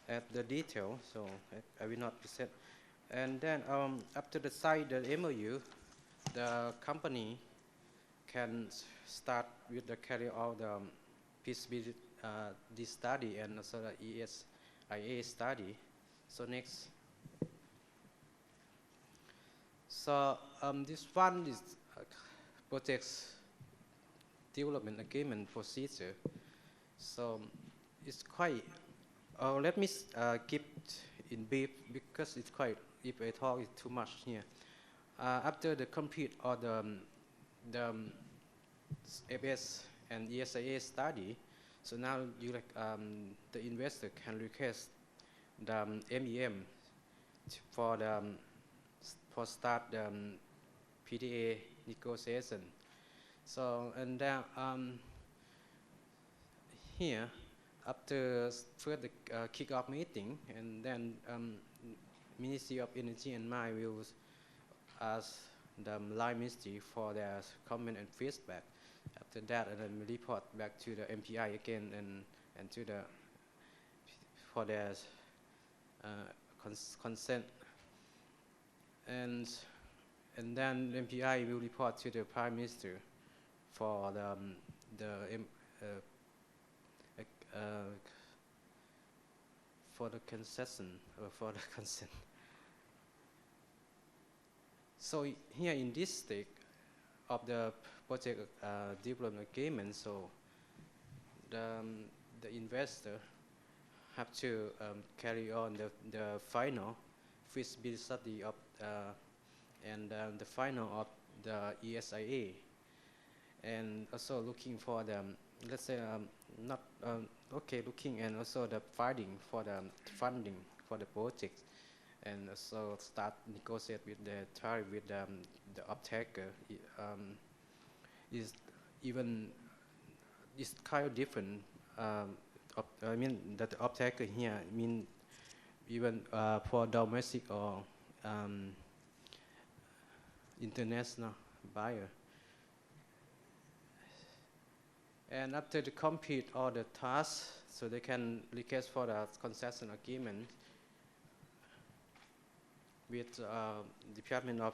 at the detail. So I will not present. And then after the sign the MOU, the company can start with the carry out the feasibility study and also the ESIA study. So next. So this one is project's development agreement procedure. So it's quite. Let me keep in brief because it's quite. If I talk, it's too much here. After the complete or the FS and ESIA study, so now you the investor can request the MEM for start the PDA negotiation. So and then here after first the kick-off meeting, and then Ministry of Energy and Mine will ask the Lao Ministry for their comment and feedback. After that, and then report back to the MPI again and to the for their consent. And then MPI will report to the Prime Minister for the concession or for the consent. So here in this stage of the project development agreement, so the investor have to carry on the final feasibility study of and the final of the ESIA, and also looking for the let's say looking and also the finding for the funding for the project, and also start negotiate with the tariff with the off-taker. Is kind of different. I mean that the off-taker here mean even for domestic or international buyer. And after the complete all the tasks, so they can request for the concession agreement with Department of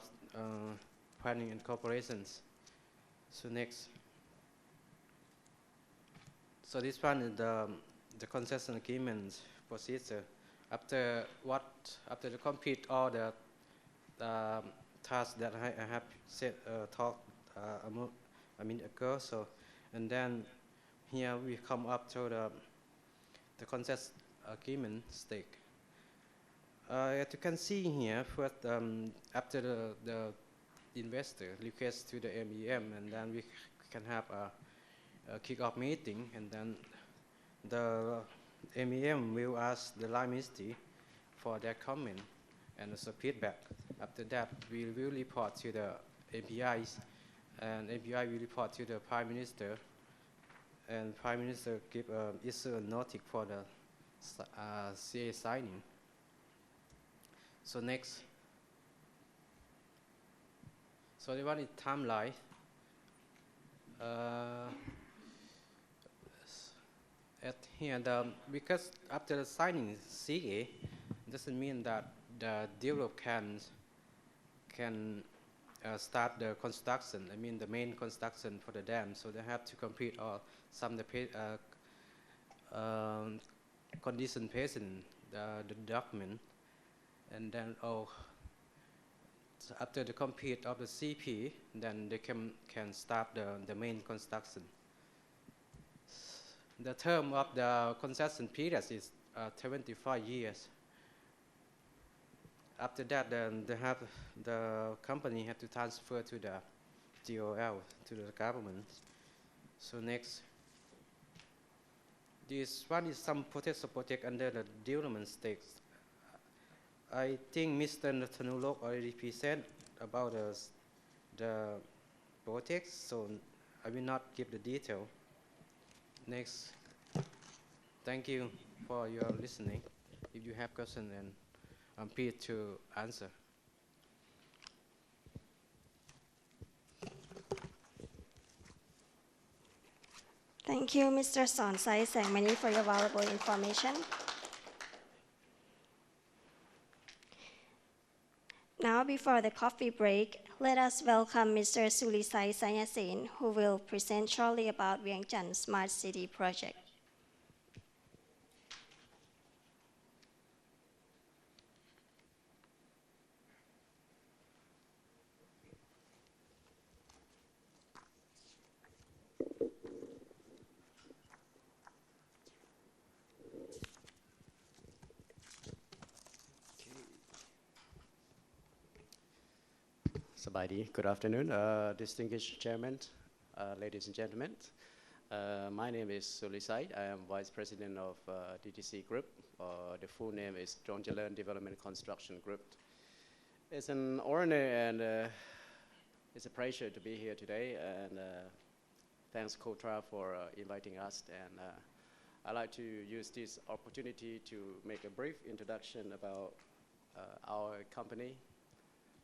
Planning and Corporations. So next. So this one is the concession agreement procedure. After the complete all the tasks that I have said talked a minute ago. So and then here we come up to the concession agreement stage. As you can see here, first after the investor requests to the MEM, and then we can have a kick-off meeting, and then the MEM will ask the Lao Ministry for their comment and also feedback. After that, we will report to the APIs, and API will report to the Prime Minister, and Prime Minister issue a notice for the CA signing. So next. So the one is timeline. At here, because after the signing CA, doesn't mean that the developer can start the construction. I mean the main construction for the dam. So they have to complete some of the condition based in the document, and then so after the complete of the CP, then they can start the main construction. The term of the concession period is 25 years. After that, then the company have to transfer to the GOL, to the government. So next, this one is some potential project under the development stakes. I think Mr. Nathanulok already presented about the projects, so I will not give the detail. Next, thank you for your listening. If you have questions, then I'm pleased to answer. Thank you, Mr. Sonsai Sangmani, for your valuable information. Now, before the coffee break, let us welcome Mr. Sulisai Sanyasin, who will present shortly about Vientiane Smart City project. Sabadi, good afternoon, distinguished chairman, ladies and gentlemen. My name is Sulisai. I am vice president of DTC Group. The full name is Donjalan Development Construction Group. It's an honor and it's a pleasure to be here today. And thanks, Kotra, for inviting us. And I'd like to use this opportunity to make a brief introduction about our company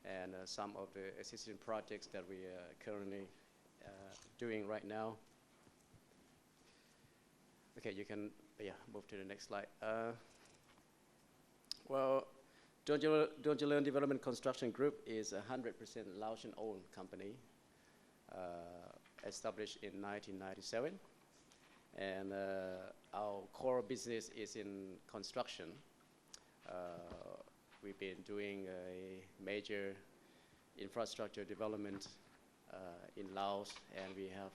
and some of the existing projects that we are currently doing right now. Okay, you can move to the next slide. Well, Donjalan Development Construction Group is a 100% Laotian-owned company, established in 1997. And our core business is in construction. We've been doing a major infrastructure development in Laos, and we have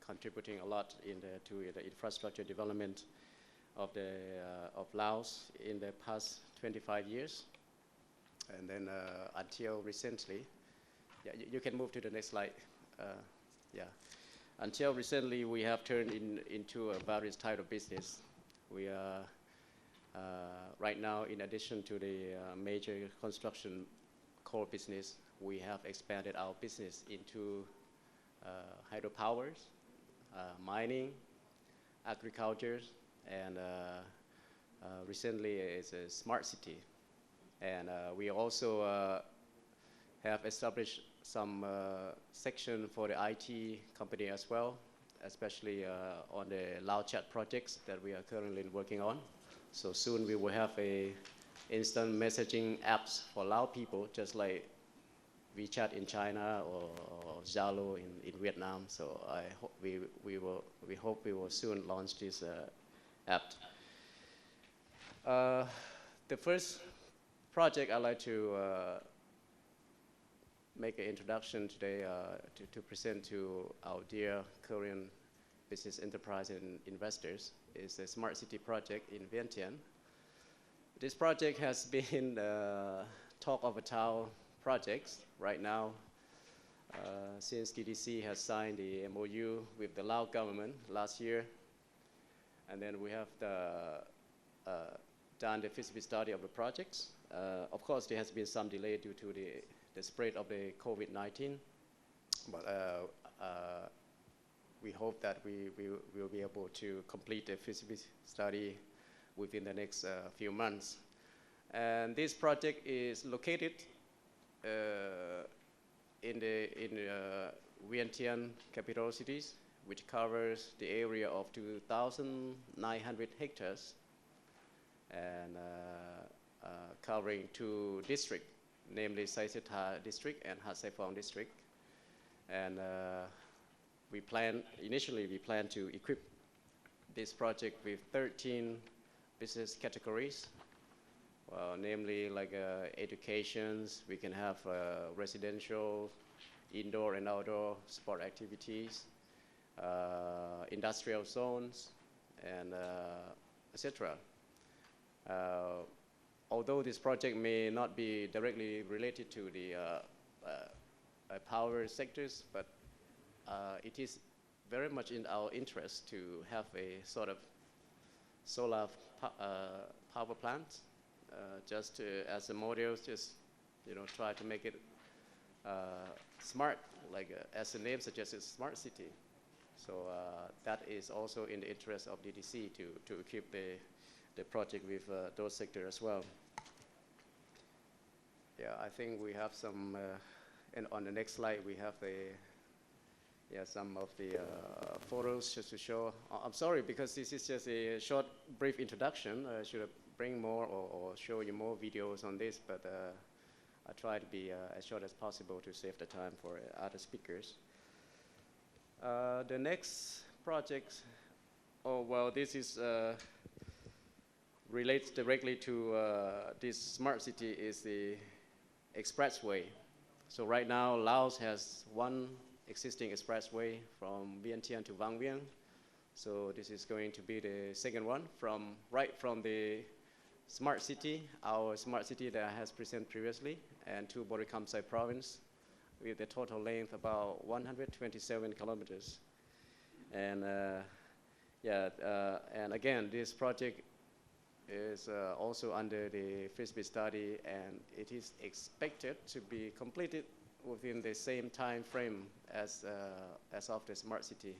contributing a lot to the infrastructure development of Laos in the past 25 years. And then until recently, you can move to the next slide. Until recently, we have turned into a various type of business. We are right now, in addition to the major construction core business, we have expanded our business into hydropower, mining, agriculture, and recently it's a smart city. And we also have established some section for the IT company as well, especially on the Lao chat projects that we are currently working on. So soon we will have a instant messaging apps for Lao people, just like WeChat in China or Zalo in Vietnam. So I hope we hope we will soon launch this app. The first project I'd like to make an introduction today to present to our dear Korean business enterprise and investors is a smart city project in Vientiane. This project has been talk of a town projects right now since DDC has signed the MOU with the Lao government last year. And then we have done the feasibility study of the projects. Of course, there has been some delay due to the spread of the COVID-19, but we hope that we will be able to complete the feasibility study within the next few months. And this project is located in Vientiane capital cities, which covers the area of 2,900 hectares. And covering 2 districts, namely Saiseta district and Hatsaipong district. And initially we plan to equip this project with 13 business categories, namely like educations. We can have residential, indoor and outdoor sport activities, industrial zones, and etc. Although this project may not be directly related to the power sectors, but it is very much in our interest to have a sort of solar power plant, just as a model, just try to make it smart, like as the name suggests, smart city. So that is also in the interest of DDC to equip the project with those sectors as well. Yeah, I think we have some, and on the next slide we have some of the photos just to show. I'm sorry, because this is just a short, brief introduction. I should have bring more or show you more videos on this, but I try to be as short as possible to save the time for other speakers. The next project, this is relates directly to this smart city, is the Expressway. So right now, Laos has 1 existing expressway from Vientiane to Vang Vieng. So this is going to be the second one right from the smart city, our smart city that I has presented previously, and to Borikamsai province, with a total length about 127 kilometers. And and again, this project is also under the feasibility study, and it is expected to be completed within the same time frame as of the smart city.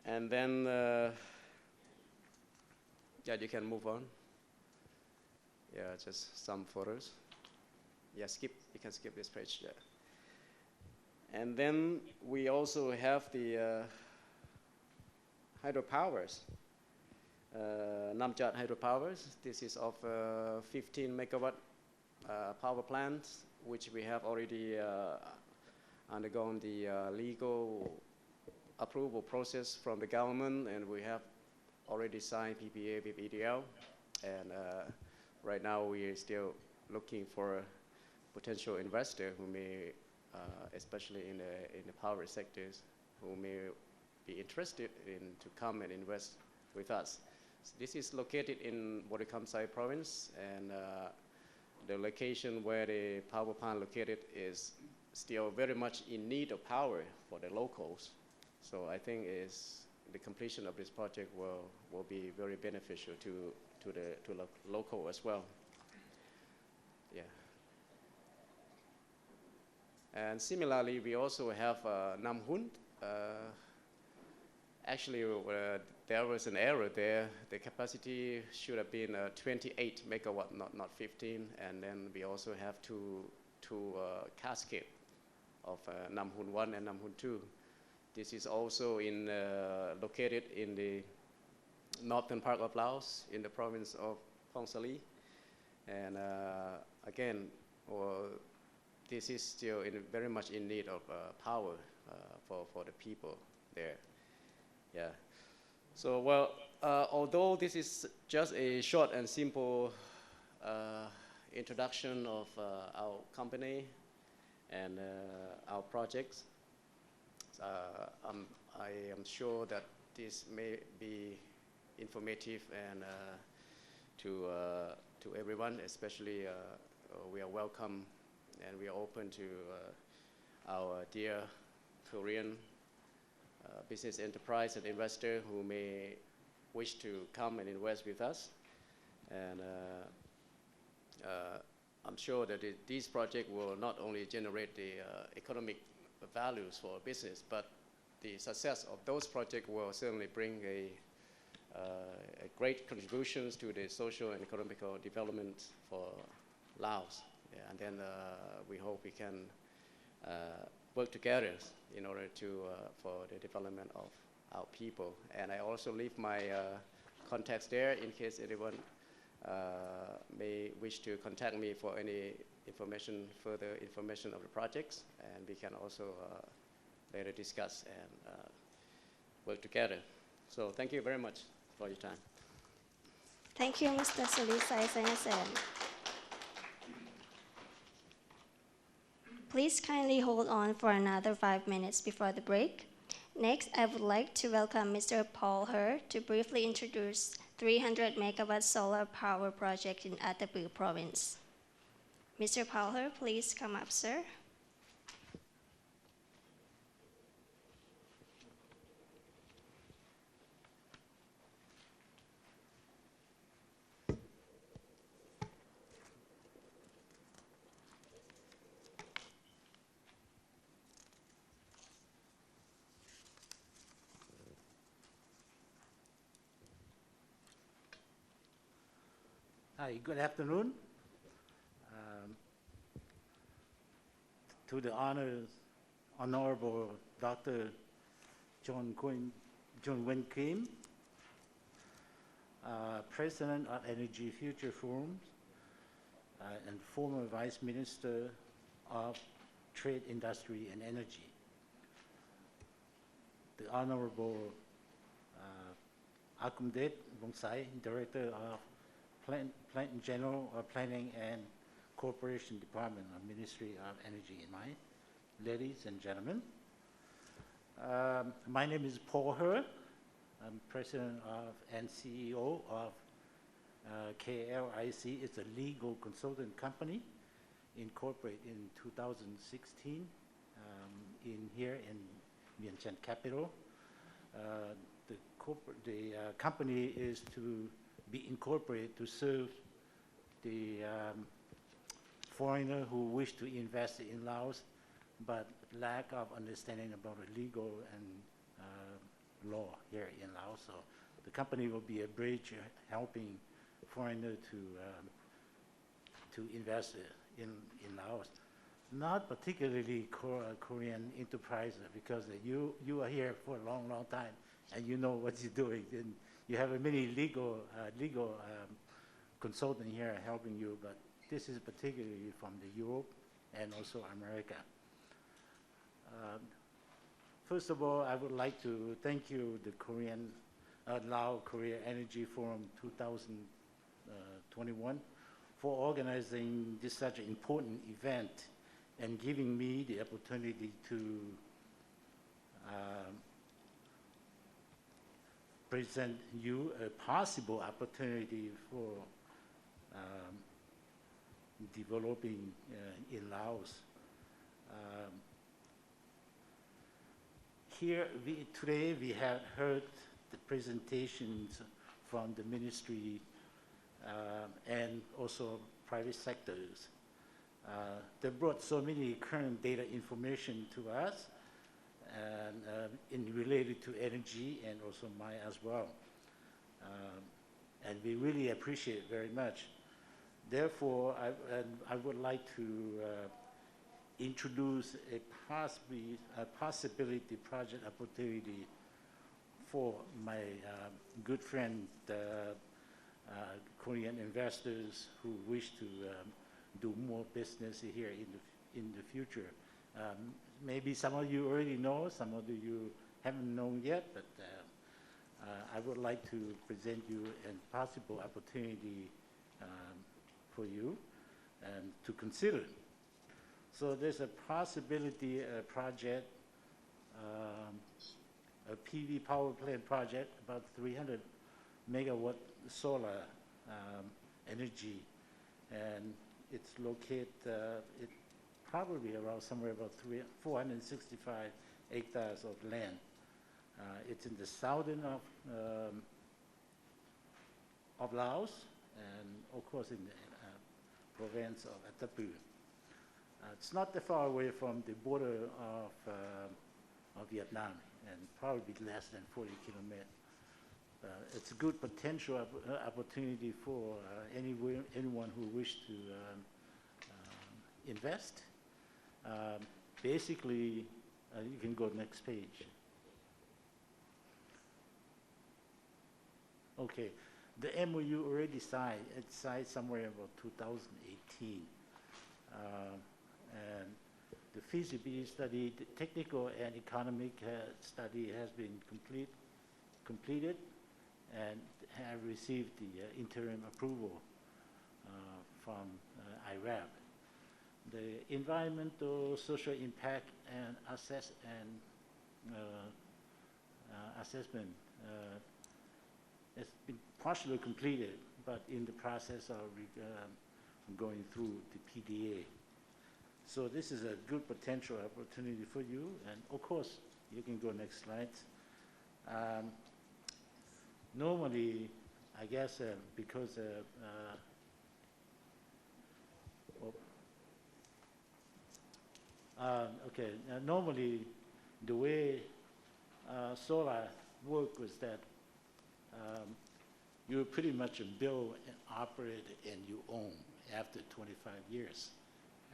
And then, you can move on. Yeah, just some photos. Yeah, you can skip this page. Yeah. And then we also have the hydropowers. Namjat Hydropowers. This is of 15 megawatt power plants, which we have already undergone the legal approval process from the government, and we have already signed PPA with EDL. And right now we are still looking for a potential investor who may, especially in the power sectors, who may be interested in to come and invest with us. So this is located in Borikamsai province, and the location where the power plant located is still very much in need of power for the locals. So I think the completion of this project will be very beneficial to the local as well. Yeah. And similarly, we also have Nam Hun. Actually, there was an error there. The capacity should have been 28 megawatt, not 15. And then we also have two cascade of Nam Hun 1 and Nam Hun 2. This is also located in the northern part of Laos, in the province of Phong Sali. And again, this is still very much in need of power for the people there. Yeah. So, although this is just a short and simple introduction of our company and our projects, I am sure that this may be informative and to everyone, especially we are welcome and we are open to our dear Korean business enterprise and investor who may wish to come and invest with us. And I'm sure that this project will not only generate the economic values for business, but the success of those projects will certainly bring a great contributions to the social and economical development for Laos. Yeah, and then we hope we can work together in order for the development of our people. And I also leave my contacts there in case anyone may wish to contact me for any further information of the projects, and we can also later discuss and work together. So thank you very much for your time. Thank you, Mr. Sulisai Senesen. Please kindly hold on for another 5 minutes before the break. Next, I would like to welcome Mr. Paul Her to briefly introduce 300 megawatt solar power project in Atapu province. Mr. Paul Her, please come up, sir. Hi, good afternoon. To the Honorable Dr. John Wen Kim, President of Energy Future Forum and former Vice Minister of Trade, Industry and Energy. The Honorable Akumdet Bongsai, Director of Plant General of Planning and Corporation Department of Ministry of Energy and Mines. Ladies and gentlemen, my name is Paul Her. I'm President of and CEO of KLIC. It's a legal consultant company incorporated in 2016 here in Vientiane capital. The company is to be incorporated to serve the foreigner who wish to invest in Laos, but lack of understanding about the legal and law here in Laos. So the company will be a bridge helping foreigner to invest in Laos. Not particularly Korean enterprise, because you are here for a long time and you know what you're doing. And you have a many legal consultant here helping you, but this is particularly from the Europe and also America. First of all, I would like to thank you, the Lao-Korea Energy Forum 2021, for organizing this such an important event and giving me the opportunity to present you a possible opportunity for developing in Laos. Today we have heard the presentations from the ministry and also private sectors. They brought so many current data information to us and related to energy and also mine as well. And we really appreciate it very much. Therefore, I would like to introduce a possibility project opportunity for my good friend, Korean investors who wish to do more business here in the future. Maybe some of you already know, some of you haven't known yet, but I would like to present you a possible opportunity for you and to consider. So there's a possibility project, a PV power plant project, about 300 megawatt solar energy, and it's located probably around somewhere about 465 hectares of land. It's in the southern of Laos, and of course in the province of Atapu. It's not that far away from the border of Vietnam, and probably less than 40 kilometers. It's a good potential opportunity for anyone who wishes to invest. Basically, you can go next page. Okay, The MOU already signed. It's signed somewhere about 2018. And the feasibility study, the technical and economic study has been completed and have received the interim approval from IRAP. The environmental social impact and assessment has been partially completed, but in the process of going through the PDA. So this is a good potential opportunity for you. And of course, you can go next slide. Normally, I guess because normally the way solar work was that you pretty much build and operate and you own after 25 years.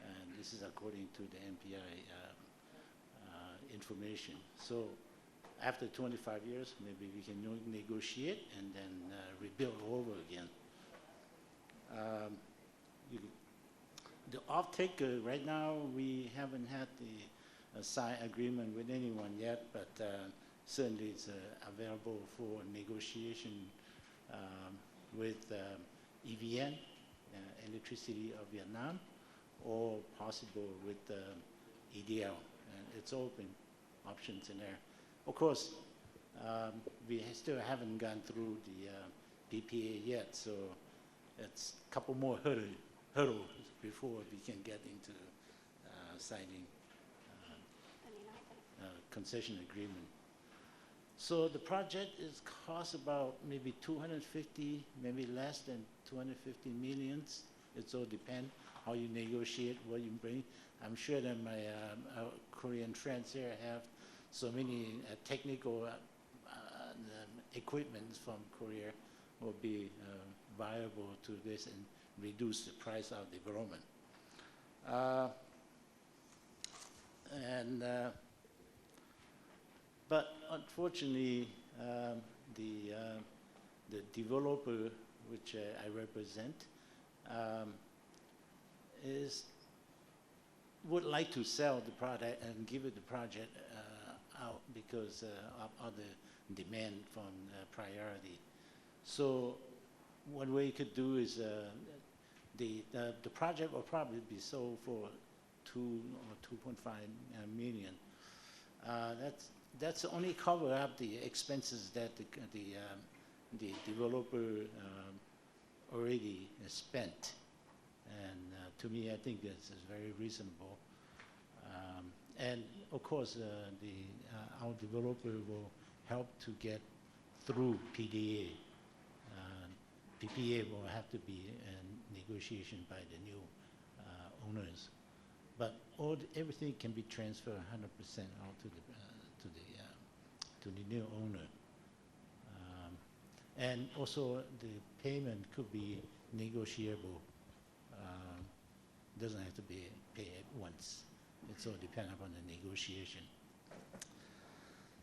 And this is according to the MPI information. So after 25 years, maybe we can negotiate and then rebuild over again. The offtake, right now, we haven't had the signed agreement with anyone yet, but certainly it's available for negotiation with EVN, Electricity of Vietnam, or possible with EDL. And it's open options in there. Of course, we still haven't gone through the PPA yet, so it's a couple more hurdles before we can get into signing concession agreement. So the project is cost about maybe 250, maybe less than 250 millions. It all depends how you negotiate, what you bring. I'm sure that my Korean friends here have so many technical equipment from Korea will be viable to this and reduce the price of development. But unfortunately, the developer, which I represent, would like to sell the product and give it the project out because of other demand from priority. So one way you could do is the project will probably be sold for 2 or 2.5 million. That's only cover up the expenses that the developer already spent. And to me, I think this is very reasonable. And of course, our developer will help to get through PDA. PPA will have to be a negotiation by the new owners, but everything can be transferred 100% out to the new owner. And also, the payment could be negotiable. Doesn't have to be paid at once. It's all dependent upon the negotiation.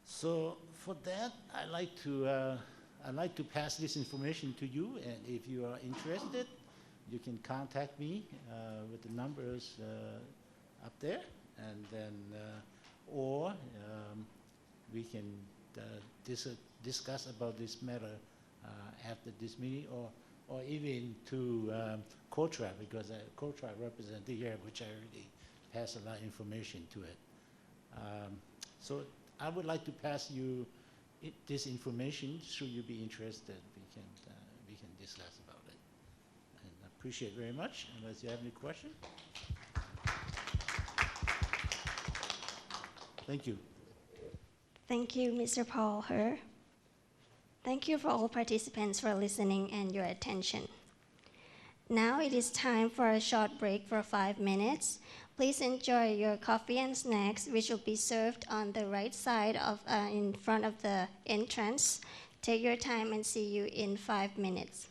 So for that, I'd like to pass this information to you, and if you are interested, you can contact me with the numbers up there, and then or we can discuss about this matter after this meeting, or even to KOTRA, because KOTRA represented here, which I already passed a lot of information to it. So I would like to pass you this information. Should you be interested, we can discuss about it. And I appreciate it very much. Unless you have any questions. Thank you. Thank you, Mr. Paul He. Thank you for all participants for listening and your attention. Now it is time for a short break for 5 minutes. Please enjoy your coffee and snacks, which will be served on the right side of in front of the entrance. Take your time and see you in 5 minutes.